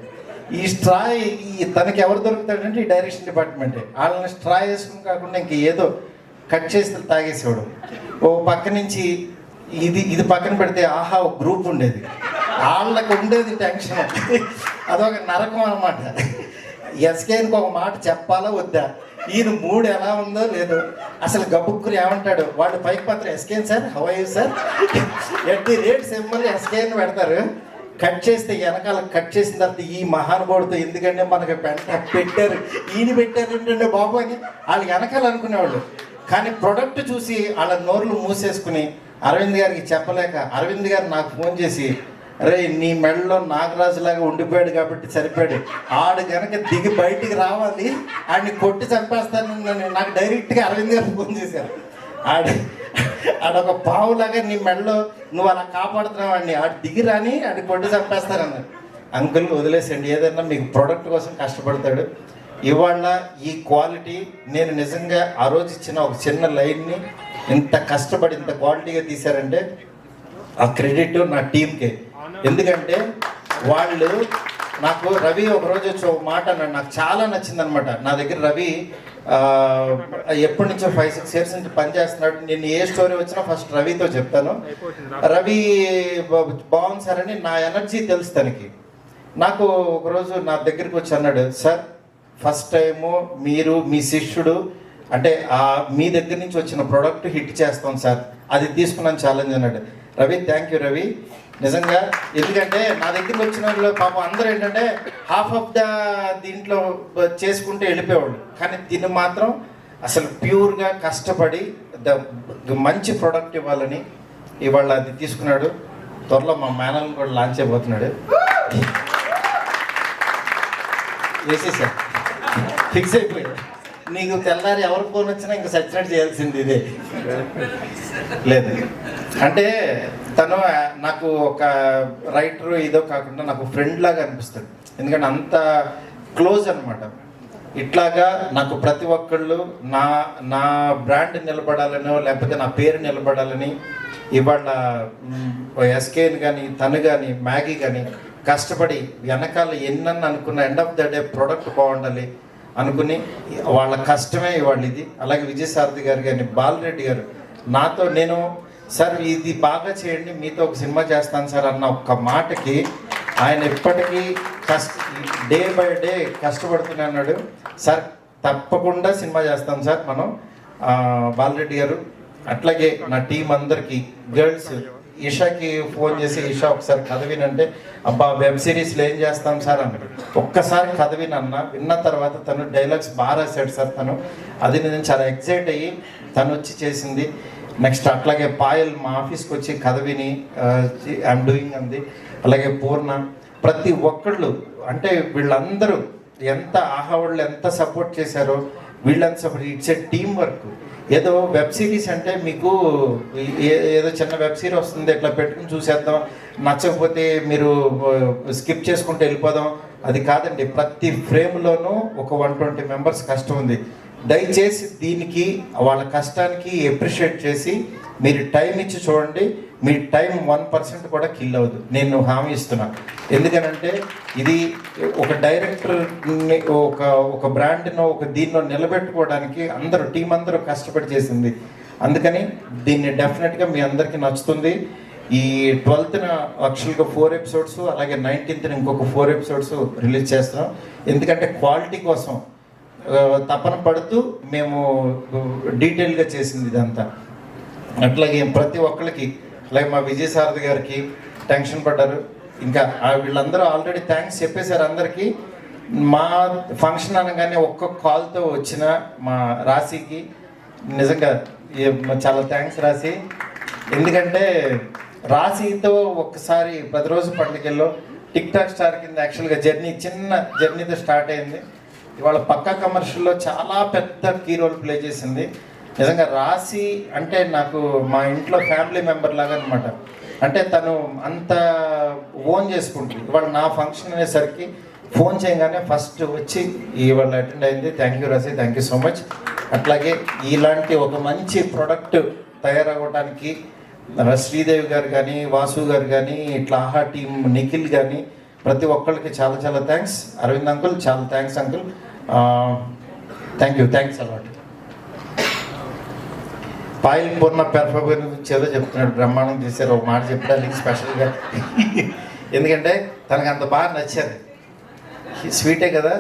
ఈ స్ట్రా తనకి ఎవరు దొరుకుతాడంటే ఈ డైరెక్షన్ డిపార్ట్మెంటే. వాళ్ళని స్ట్రా వేసుకుని కాకుండా ఇంక ఏదో కట్ చేసి తాగేసేవాడు. ఓ పక్క నుంచి ఇది పక్కన పెడితే ఆహా ఒక గ్రూప్ ఉండేది, వాళ్ళకి ఉండేది టెన్షన్, అదొక నరకం అన్నమాట. ఎస్కేన్కి ఒక మాట చెప్పాలా వద్దా, ఈయన మూడు ఎలా ఉందో లేదో అసలు గబుక్కుని ఏమంటాడు, వాళ్ళు పైకి పత్రం SKN sir how are you sir at the rate symbol SKN పెడతారు, కట్ చేస్తే వెనకాల కట్ చేసిన తర్వాత ఈ మహానుభావుడితో ఎందుకంటే మనకి పెట్టారు ఈయన పెట్టారు ఏంటంటే బాబు అని వాళ్ళు వెనకాల అనుకునేవాళ్ళు. కానీ ప్రొడక్ట్ చూసి వాళ్ళ నోర్లు మూసేసుకుని అరవింద్ గారికి చెప్పలేక అరవింద్ గారు నాకు ఫోన్ చేసి, అరే నీ మెడలో నాగరాజులాగా ఉండిపోయాడు కాబట్టి సరిపోయాడు, ఆడు కనుక దిగి బయటికి రావాలి ఆడిని కొట్టి చంపేస్తాను నాకు డైరెక్ట్గా అరవింద్ గారు ఫోన్ చేశారు. ఆడొక పావులాగా నీ మెడలో నువ్వు అలా కాపాడుతున్నావు అండి, ఆడు దిగి రాని ఆడి కొట్టి చంపేస్తారన్నారు. అంకుల్ వదిలేసండి, ఏదైనా మీకు ప్రోడక్ట్ కోసం కష్టపడతాడు. ఇవాళ ఈ క్వాలిటీ నేను నిజంగా ఆ రోజు ఇచ్చిన ఒక చిన్న లైన్ని ఇంత కష్టపడి ఇంత క్వాలిటీగా తీశారంటే ఆ క్రెడిట్ నా టీంకే. ఎందుకంటే వాళ్ళు నాకు రవి ఒకరోజు వచ్చి ఒక మాట అన్నాడు, నాకు చాలా నచ్చిందనమాట. నా దగ్గర రవి ఎప్పటి నుంచో 5-6 years నుంచి పనిచేస్తున్నాడు. నేను ఏ స్టోరీ వచ్చినా ఫస్ట్ రవితో చెప్తాను. రవి బాగుంది సార్ అని నా ఎనర్జీ తెలుసు తనకి. నాకు ఒకరోజు నా దగ్గరికి వచ్చి అన్నాడు, సార్ ఫస్ట్ టైము మీరు మీ శిష్యుడు అంటే మీ దగ్గర నుంచి వచ్చిన ప్రోడక్ట్ హిట్ చేస్తాం సార్, అది తీసుకున్నాను ఛాలెంజ్ అన్నాడు. రవి థ్యాంక్ యూ రవి, నిజంగా. ఎందుకంటే నా దగ్గరికి వచ్చిన వాళ్ళు పాపం అందరూ ఏంటంటే హాఫ్ ఆఫ్ ద దీంట్లో చేసుకుంటే వెళ్ళిపోయేవాళ్ళు, కానీ దీన్ని మాత్రం అసలు ప్యూర్గా కష్టపడి మంచి ప్రోడక్ట్ ఇవ్వాలని ఇవాళ అది తీసుకున్నాడు. త్వరలో మా మేనల్ని కూడా లాంచ్ అయిపోతున్నాడు. వేసేసారు, ఫిక్స్ అయిపోయాడు. నీకు తెల్లారి ఎవరి ఫోన్ వచ్చినా ఇంకా సచ్చినట్టు చేయాల్సింది ఇదే లేదు. అంటే తను నాకు ఒక రైటర్ ఇదో కాకుండా నాకు ఫ్రెండ్ లాగా అనిపిస్తాడు, ఎందుకంటే అంత క్లోజ్ అనమాట. ఇట్లాగా నాకు ప్రతి ఒక్కళ్ళు నా బ్రాండ్ నిలబడాలనో లేకపోతే నా పేరు నిలబడాలని ఇవాళ ఎస్కేని కానీ తను కానీ మ్యాగీ కానీ కష్టపడి వెనకాల ఎన్నని అనుకున్న end of the day product బాగుండాలి అనుకుని వాళ్ళ కష్టమే ఇవాళ ఇది. అలాగే విజయసారథి గారు కానీ బాలరెడ్డి గారు నాతో నేను సార్ ఇది బాగా చేయండి మీతో ఒక సినిమా చేస్తాను సార్ అన్న ఒక్క మాటకి ఆయన ఎప్పటికీ డే బై డే కష్టపడుతూనే అన్నాడు. సార్ తప్పకుండా సినిమా చేస్తాం సార్ మనం బాలరెడ్డి గారు. అట్లాగే నా టీం అందరికీ గర్ల్స్ ఈషాకి ఫోన్ చేసి ఈషా ఒకసారి కథ వినంటే అబ్బా వెబ్ సిరీస్లో ఏం చేస్తాం సార్ అన్నాడు. ఒక్కసారి కథ విన్న తర్వాత తను డైలాగ్స్ బాగా రాశాడు సార్ తను. అది నేను చాలా ఎక్సైట్ అయ్యి తను వచ్చి చేసింది. నెక్స్ట్ అట్లాగే పాయల్ మా ఆఫీస్కి వచ్చి కథ విని ఐఎమ్ డూయింగ్ అంది. అలాగే పూర్ణ, ప్రతి ఒక్కళ్ళు అంటే వీళ్ళందరూ ఎంత వాళ్ళు ఎంత సపోర్ట్ చేశారో వీళ్ళంతా support. It's a team work. ఏదో వెబ్ సిరీస్ అంటే మీకు ఏదో చిన్న వెబ్ సిరీస్ వస్తుంది ఇట్లా పెట్టుకుని చూసేద్దాం, నచ్చకపోతే మీరు స్కిప్ చేసుకుంటూ వెళ్ళిపోదాం, అది కాదండి. ప్రతి ఫ్రేమ్లోనూ ఒక 120 members కష్టం ఉంది. దయచేసి దీనికి వాళ్ళ కష్టానికి ఎప్రిషియేట్ చేసి మీరు టైం ఇచ్చి చూడండి. మీ టైం 1% కూడా కిల్ అవ్వదు, నేను హామీ ఇస్తున్నా. ఎందుకనంటే ఇది ఒక డైరెక్టర్ని ఒక బ్రాండ్ను ఒక దీనిలో నిలబెట్టుకోవడానికి అందరూ టీం అందరూ కష్టపడి చేసింది. అందుకని దీన్ని డెఫినెట్గా మీ అందరికీ నచ్చుతుంది. ఈ 12th యాక్చువల్గా 4 episodes, అలాగే 19th ఇంకొక 4 episodes రిలీజ్ చేస్తున్నాం. ఎందుకంటే క్వాలిటీ కోసం తపన పడుతూ మేము డీటెయిల్గా చేసింది ఇదంతా. అట్లాగే ప్రతి ఒక్కరికి, అలాగే మా విజయసారథి గారికి టెన్షన్ పడ్డారు. ఇంకా వీళ్ళందరూ ఆల్రెడీ థ్యాంక్స్ చెప్పేశారు అందరికీ. మా ఫంక్షన్ అనగానే ఒక్కొక్క కాల్తో వచ్చిన మా రాశికి నిజంగా చాలా థ్యాంక్స్ రాశి. ఎందుకంటే రాశితో ఒక్కసారి ప్రతిరోజు పండుగల్లో టిక్ టాక్ స్టార్ కింద యాక్చువల్గా చిన్న జర్నీతో స్టార్ట్ అయింది. ఇవాళ పక్కా కమర్షియల్లో చాలా పెద్ద కీ రోల్ ప్లే చేసింది. నిజంగా రాశి అంటే నాకు మా ఇంట్లో ఫ్యామిలీ మెంబర్ లాగా అనమాట. అంటే తను అంత ఓన్ చేసుకుంటుంది. ఇవాళ నా ఫంక్షన్ అనేసరికి ఫోన్ చేయగానే ఫస్ట్ వచ్చి ఇవాళ అటెండ్ అయింది. థ్యాంక్ యూ రాశి, థ్యాంక్ యూ సో మచ్. అట్లాగే ఇలాంటి ఒక మంచి ప్రోడక్ట్ తయారవ్వడానికి శ్రీదేవి గారు కానీ, వాసు గారు కానీ, ఇట్లా ఆహా టీం నిఖిల్ కానీ ప్రతి ఒక్కరికి చాలా చాలా థ్యాంక్స్. అరవింద్ అంకుల్ చాలా thanks uncle, thanks a lot. Payal Purna performance ఏదో చెప్తున్నాడు, బ్రహ్మాండం చేశారు. ఒక మాట చెప్పడానికి స్పెషల్గా, ఎందుకంటే తనకు అంత బాగా నచ్చారు. స్వీటే కదా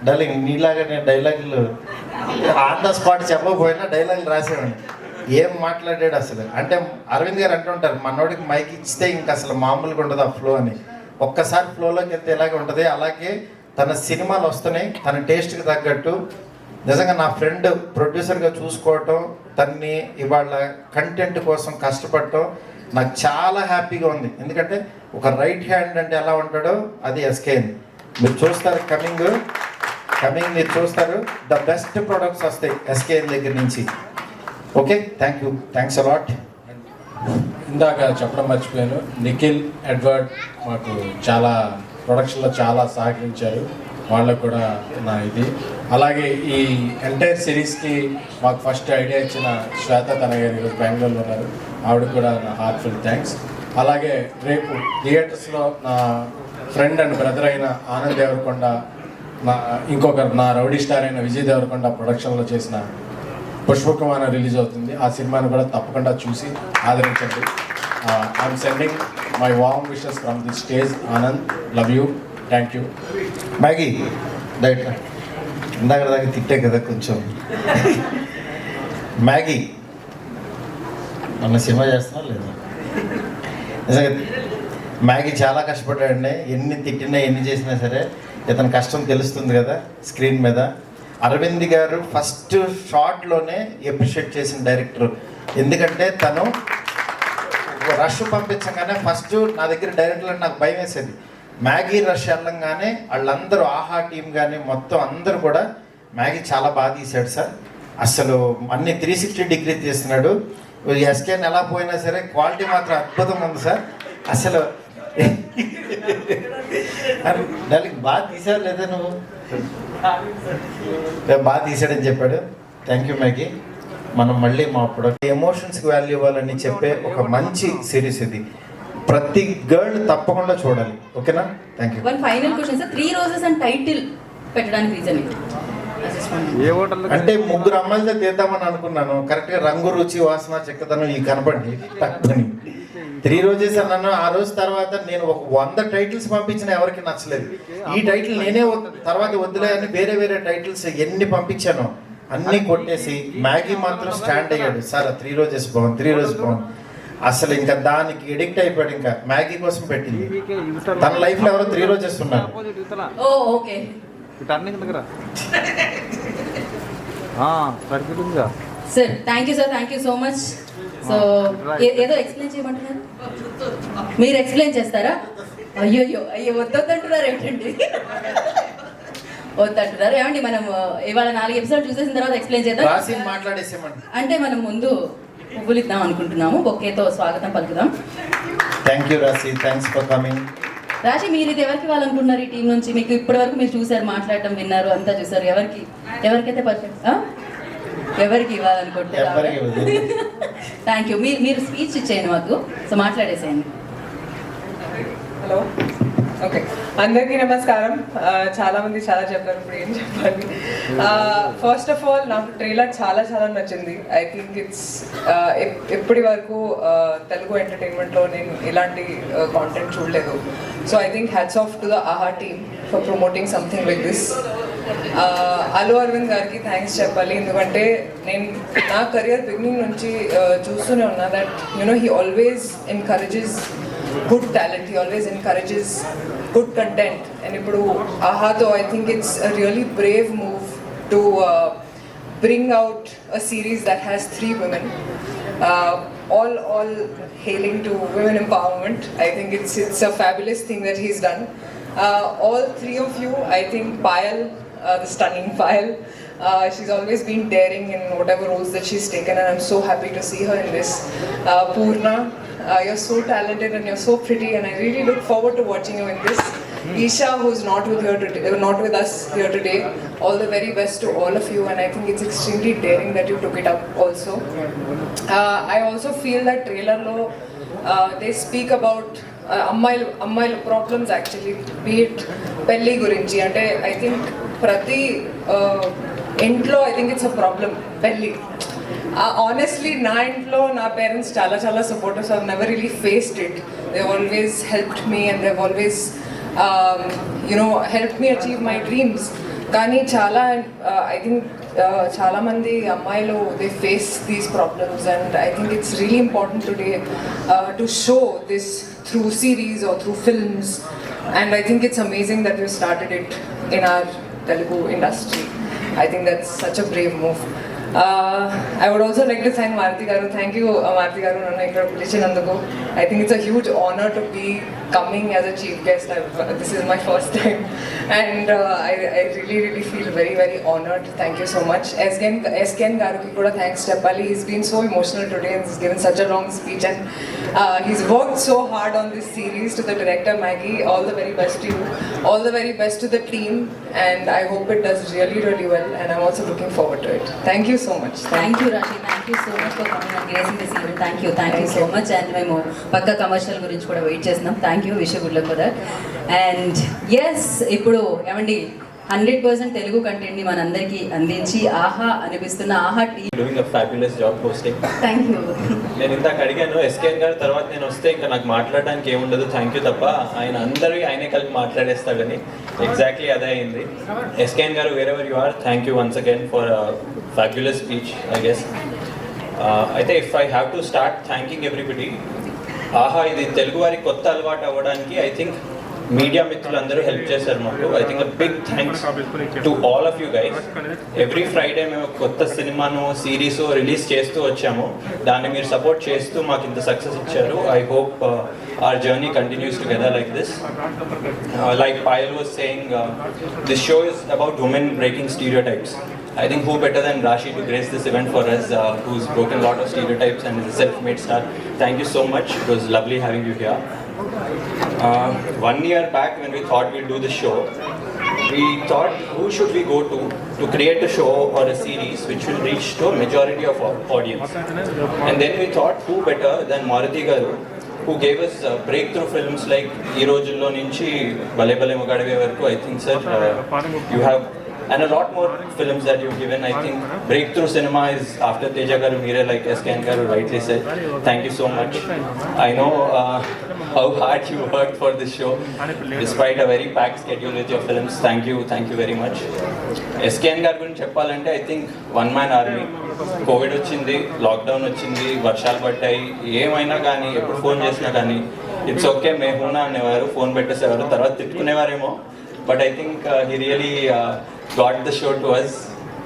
డైలాగ్, నీలాగా నేను డైలాగులు ఆన్ ద స్పాట్ చెప్పకపోయినా డైలాగులు రాసేవాడిని. ఏం మాట్లాడాడు అసలు అంటే అరవింద్ గారు అంటుంటారు మనోడికి మైక్ ఇస్తే ఇంకా అసలు మామూలుగా ఉండదు ఆ ఫ్లో అని. ఒక్కసారి ఫ్లోలోకి వెళ్తే ఇలాగే ఉంటుంది. అలాగే తన సినిమాలు వస్తున్నాయి తన టేస్ట్కి తగ్గట్టు. నిజంగా నా ఫ్రెండ్ ప్రొడ్యూసర్గా చూసుకోవటం, తన్ని ఇవాళ కంటెంట్ కోసం కష్టపడటం నాకు చాలా హ్యాపీగా ఉంది. ఎందుకంటే ఒక రైట్ హ్యాండ్ అంటే ఎలా ఉంటాడో అది ఎస్కేఎన్. మీరు చూస్తారు కమింగ్ మీరు చూస్తారు, ద బెస్ట్ ప్రొడక్ట్స్ వస్తాయి ఎస్కేఎన్ దగ్గర నుంచి. Okay, thanks a lot. ఇందాక చెప్పడం మర్చిపోయాను, నిఖిల్, ఎడ్వర్డ్ మాకు చాలా ప్రొడక్షన్లో చాలా సహకరించారు. వాళ్ళకు కూడా నా ఇది. అలాగే ఈ ఎంటైర్ సిరీస్కి మాకు ఫస్ట్ ఐడియా ఇచ్చిన శ్వేత తన గారు ఈరోజు బెంగళూరులో ఉన్నారు, ఆవిడ కూడా నా హార్ట్ఫుల్ థ్యాంక్స్. అలాగే రేపు థియేటర్స్లో నా ఫ్రెండ్ అండ్ బ్రదర్ అయిన ఆనంద్ దేవరకొండ, ఇంకొకరు నా రౌడీ స్టార్ అయిన విజయ్ దేవరకొండ ప్రొడక్షన్లో చేసిన పుష్పకుమార్ రిలీజ్ అవుతుంది. ఆ సినిమాని కూడా తప్పకుండా చూసి ఆదరించండి. I'm sending my warm wishes from the stage. Anand, love you, thank you. మ్యాగీ డైట్ ఇందాక దాకా తిట్టే కదా కొంచెం. మ్యాగీ మొన్న సినిమా చేస్తున్నా లేదా? నిజంగా మ్యాగీ చాలా కష్టపడ్డాడండి. ఎన్ని తిట్టినా ఎన్ని చేసినా సరే ఇతని కష్టం తెలుస్తుంది కదా స్క్రీన్ మీద. అరవింద్ గారు ఫస్ట్ షాట్లోనే ఎప్రిషియేట్ చేసిన డైరెక్టర్. ఎందుకంటే తను రష్ పంపించగానే ఫస్ట్ నా దగ్గర డైరెక్టర్ నాకు భయం వేసేది. మ్యాగీ రష్ వెళ్ళంగానే వాళ్ళందరూ ఆహా టీం కానీ మొత్తం అందరూ కూడా మ్యాగీ చాలా బాగా తీశాడు సార్, అసలు అన్ని 360 డిగ్రీ తీస్తున్నాడు. ఎస్కేన్ ఎలా పోయినా సరే క్వాలిటీ మాత్రం అద్భుతంగా ఉంది సార్. అసలు దానికి బాగా తీసావు లేదా నువ్వు? బాగా తీసాడని చెప్పాడు. Thank you Maggi. మనం మళ్ళీ మా ప్రొడక్ట్ ఎమోషన్స్కి వాల్యూ ఇవ్వాలని చెప్పే ఒక మంచి సిరీస్ ఇది. ప్రతి గర్ల్ తప్పకుండా చూడాలి. ఓకేనా? Thank you. One final question sir, 3 roses అని టైటిల్ పెట్టడానికి రీజన్ అంటే 3 అమ్మాయిలతో తీద్దామని అనుకున్నాను. కరెక్ట్గా రంగు, రుచి, వాసన, చెక్కదనం ఈ కనపడి తక్కువని 3 రోజెస్ అన్నాను. ఆ రోజు తర్వాత నేను ఒక 100 టైటిల్స్ పంపించినా ఎవరికి నచ్చలేదు. ఈ టైటిల్ నేనే తర్వాత వద్దులే అని వేరే వేరే టైటిల్స్ ఎన్ని పంపించాను అన్నీ కొట్టేసి మ్యాగీ మాత్రం స్టాండ్ అయ్యాడు. సార్ 3 రోజెస్ బాగుంది, 3 రోజెస్ బాగుంది. అసలు ఇంకా దానికి ఎడిక్ట్ అయిపోయాడు. ఇంకా మ్యాగీ కోసం పెట్టింది. తన లైఫ్లో ఎవరో 3 రోజెస్ ఉన్నారు. Okay sir, thank you so much. So ఏదో ఎక్స్ప్లెయిన్ చేయమంటున్నారు, మీరు ఎక్స్ప్లెయిన్ చేస్తారా? అయ్యో వద్దంటున్నారు ఏంటండి? వద్దంటున్నారు ఏమండి? మనం ఇవాళ 4 ఎపిసోడ్ చూసేసిన తర్వాత ఎక్స్ప్లెయిన్ చేద్దాం. మాట్లాడేసేమండి. అంటే మనం ముందు పువ్వులు ఇద్దాం అనుకుంటున్నాము, బొకేతో స్వాగతం పలుకుదాం. థ్యాంక్ యూ రాశి, థ్యాంక్స్ ఫర్ కమింగ్. రాశి, మీరు ఇది ఎవరికి ఇవ్వాలనుకుంటున్నారు ఈ టీం నుంచి? మీకు ఇప్పటి వరకు మీరు చూసారు, మాట్లాడటం విన్నారు, అంతా చూసారు. ఎవరికైతే పర్ఫెక్ట్, ఎవరికి ఇవ్వాలనుకుంటున్నారు? Thank you. మీరు స్పీచ్ ఇచ్చేయండి మాకు, సో మాట్లాడేసేయండి. హలో, ఓకే, అందరికీ నమస్కారం. చాలా మంది చాలా చెప్పారు, ఇప్పుడు ఏం చెప్పాలి? ఫస్ట్ ఆఫ్ ఆల్ నాకు ట్రైలర్ చాలా నచ్చింది. ఐ థింక్ ఇట్స్ ఇప్పటి వరకు తెలుగు ఎంటర్టైన్మెంట్లో నేను ఇలాంటి కాంటెంట్ చూడలేదు. So I think hats off to the Aha team for promoting something like this. Allu Aravind గారికి థ్యాంక్స్ చెప్పాలి, ఎందుకంటే నేను నా కెరియర్ బిగినింగ్ నుంచి చూస్తూనే ఉన్నా that he always encourages good talent, he always encourages good content, and ippudu aha tho I think it's a really brave move to bring out a series that has 3 women, all hailing to women empowerment. I think it's a fabulous thing that he's done. All 3 of you, I think Payal, the stunning Payal, she's always been daring in whatever roles that she's taken, and I'm so happy to see her in this. Purna, you're so talented and you're so pretty, and I really look forward to watching you in this. Isha, who's not with us here today, all the very best to all of you, and I think it's extremely daring that you took it up also. I also feel that trailer lo they speak about అమ్మాయిల problems actually, beat పెళ్ళి గురించి. అంటే I think ప్రతి ఇంట్లో I think it's a problem పెళ్ళి. Honestly నా ఇంట్లో నా పేరెంట్స్ చాలా supportive, so I've never really faced it. They always helped me and they always help me achieve my dreams. కానీ చాలా ఐ థింక్ చాలామంది అమ్మాయిలు they face these problems, and I think it's really important today to show this through series or through films And I think it's amazing that you started it in our Telugu industry. I think that's such a brave move. I would also like to thank Maruti Garu. Thank you, Maruti Garu, Nana ikkada pilichinanduku. I think it's a huge honor to be coming as a chief guest. This is my first time, and I really feel very honored. Thank you so much. SKN Garu ki kuda thanks cheppali. He's been so emotional today and he's given such a long speech, and he's worked so hard on this series. To the director Maggie, all the very best to you. All the very best to the team, and I hope it does really well. And I'm also looking forward to it. Thank you so much. Thank you, Rashi. Thank you so much for coming and gracing this event. Thank you so much. And మేము పక్క commercial గురించి కూడా wait చేస్తున్నాం. Thank you, wish good luck for that. And yes, ఇప్పుడు ఏమండి 100% తెలుగు కంటెంట్ని మనందరికీ అందించి ఆహా అనిపిస్తున్న ఆహా team doing a fabulous job hosting. Thank you. నేను ఇందాక అడిగాను ఎస్కేఎన్ గారు, తర్వాత నేను వస్తే ఇంకా నాకు మాట్లాడడానికి ఏముండదు, థ్యాంక్ యూ తప్ప ఆయనే కలిపి మాట్లాడేస్తాడని. ఎగ్జాక్ట్లీ అదే అయింది. SKN garu, wherever you are, thank you once again for fabulous speech I guess. అయితే if I have to start thanking everybody, Aha ఇది తెలుగు వారికి కొత్త అలవాటు అవ్వడానికి ఐ థింక్ మీడియా మిత్రులందరూ హెల్ప్ చేశారు మాకు. I think big thanks to all of you guys. Every Friday మేము కొత్త సినిమాను సిరీస్ రిలీజ్ చేస్తూ వచ్చాము. దాన్ని మీరు సపోర్ట్ చేస్తూ మాకు ఇంత సక్సెస్ ఇచ్చారు. I hope our journey continues together like this. Like Payal was saying, this show is about women breaking stereotypes. I think who better than Rashi to grace this event for us, who's broken a lot of stereotypes and is a self-made star. Thank you so much. It was lovely having you here. 1 year back when we thought we'd do the show, we thought who should we go to create a show or a series which will reach to a majority of our audience. And then we thought who better than Maruti Garu, who gave us breakthrough films like Ee Rojullo Nunchi Bale Bale Magadawe Varaku. I think sir, you have, and a lot more films that you've given. I think breakthrough cinema is after Teja Garu, Meera, like SKN Garu rightly said. Thank you so much. I know how hard you worked for this show despite a very packed schedule with your films. Thank you very much. SKN Garu gurinchi cheppalante, I think one man army. Covid వచ్చింది, lockdown వచ్చింది, వర్షాలు పడ్డాయి, ఏమైనా కానీ ఎప్పుడు phone చేసినా కానీ it's okay మేహూనా అనేవారు, ఫోన్ పెట్టేసేవారు, తర్వాత తిట్టుకునేవారేమో. But I think he really got the show to us.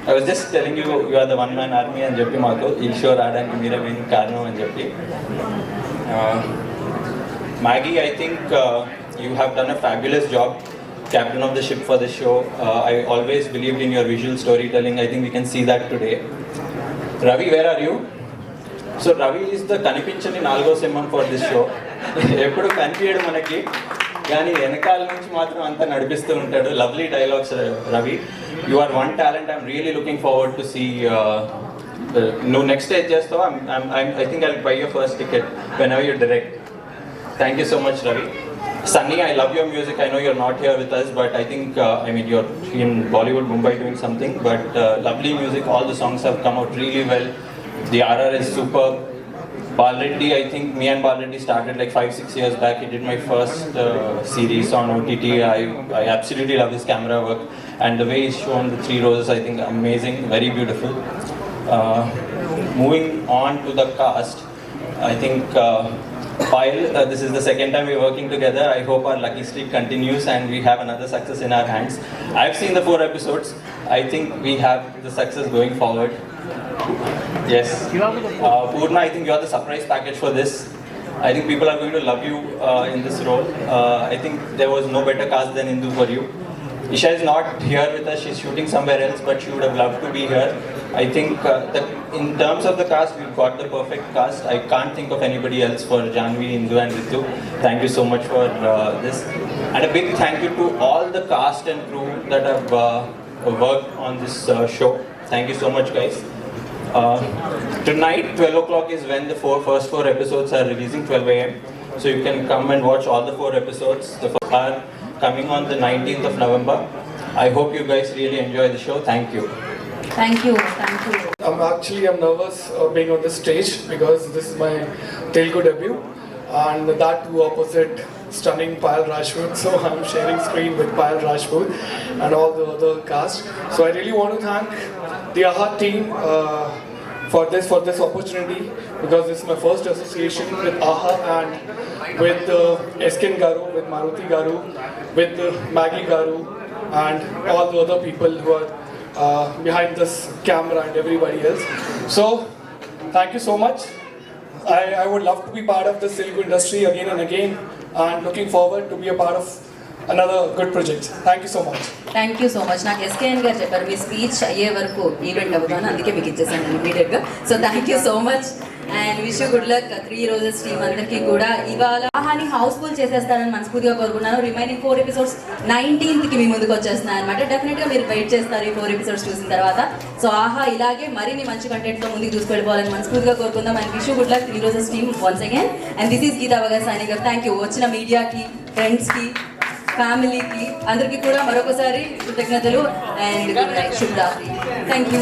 I was just telling you are the one man army అని చెప్పి మాకు ఈ షో రావడానికి మీరే మెయిన్ కారణం అని చెప్పి. Maggi, I think you have done a fabulous job, captain of the ship for this show. I always believed in your visual storytelling. I think we can see that today. Ravi, where are you? So Ravi is the కనిపించని నాలుగో సింహం for this show. ఎప్పుడు కనిపించడు మనకి, కానీ వెనకాల నుంచి మాత్రం అంతా నడిపిస్తూ ఉంటాడు. Lovely dialogues Ravi. You are one talent. I'm really looking forward to see నువ్వు నెక్స్ట్ స్టేజ్ చేస్తావా. I think I will buy your first ticket whenever you direct. Thank you so much Ravi. Sunny, I love your music. I know you're not here with us, but I think, you're in Bollywood, Mumbai doing something, but lovely music. All the songs have come out really well. The RR is superb. Balreddy, I think me and Balreddy started like 5-6 years back. He did my first series on OTT. I absolutely love his camera work. And the way he's shown the Three Roses, I think amazing, very beautiful. Moving on to the cast, I think Payal, this is the second time we're working together. I hope our lucky streak continues and we have another success in our hands. I've seen the 4 episodes. I think we have the success going forward. Yes. Purna, I think you're the surprise package for this. I think people are going to love you in this role. I think there was no better cast than Indu for you. Isha is not here with us, she's shooting somewhere else, but she would have loved to be here. I think that in terms of the cast, we've got the perfect cast. I can't think of anybody else for Janvi, Indu and Ritu. Thank you so much for this. And a big thank you to all the cast and crew that have worked on this show. Thank you so much guys. Tonight, 12 o'clock is when the first 4 episodes are releasing, 12 a.m. So you can come and watch all the 4 episodes. The first are coming on the 19th of November. I hope you guys really enjoy the show. Thank you. Thank you. I'm nervous being on this stage because this is my Telugu debut, and that too opposite stunning Payal Rajput. So I'm sharing screen with Payal Rajput and all the other cast. So I really want to thank the AHA team for this opportunity, because this is my first association with AHA and with SKN Garu, with Maruti Garu, with Maggie Garu, and all the other people who are behind this camera and everybody else. So thank you so much. I would love to be part of this Telugu industry again and again, and looking forward to be a part of another good project. Thank you so much. Thank you so much. నాకు SKN గారు చెప్పారు మీ speech అయ్యే వరకు event అవుతాను, అందుకే మీకు ఇచ్చేసాను ఇమీడియట్గా. So thank you so much and wish you good luck 3 roses team అందరికీ కూడా. ఇవాళ ఆహాని హౌస్ఫుల్ చేసేస్తారని మనస్ఫూర్తిగా కోరుకున్నాను. రిమైనింగ్ 4 ఎపిసోడ్స్ 19th మీ ముందుకు వచ్చేస్తున్నాయి అనమాట. డెఫినెట్గా మీరు వెయిట్ చేస్తారు ఈ 4 ఎపిసోడ్స్ చూసిన తర్వాత. సో ఆహా ఇలాగే మరిన్ని మంచి కంటెంట్తో ముందుకు తీసుకెళ్ళిపోవాలని మనస్ఫూర్తిగా కోరుకుందాం. And wish you good luck 3 roses team once again. And this is Geetha Vaga signing off. Thank you. వచ్చిన మీడియాకి, ఫ్రెండ్స్కి, ఫ్యామిలీకి అందరికీ కూడా మరొకసారి కృతజ్ఞతలు అండ్ గుడ్ నైట్, శుభరాత్రి. Thank you.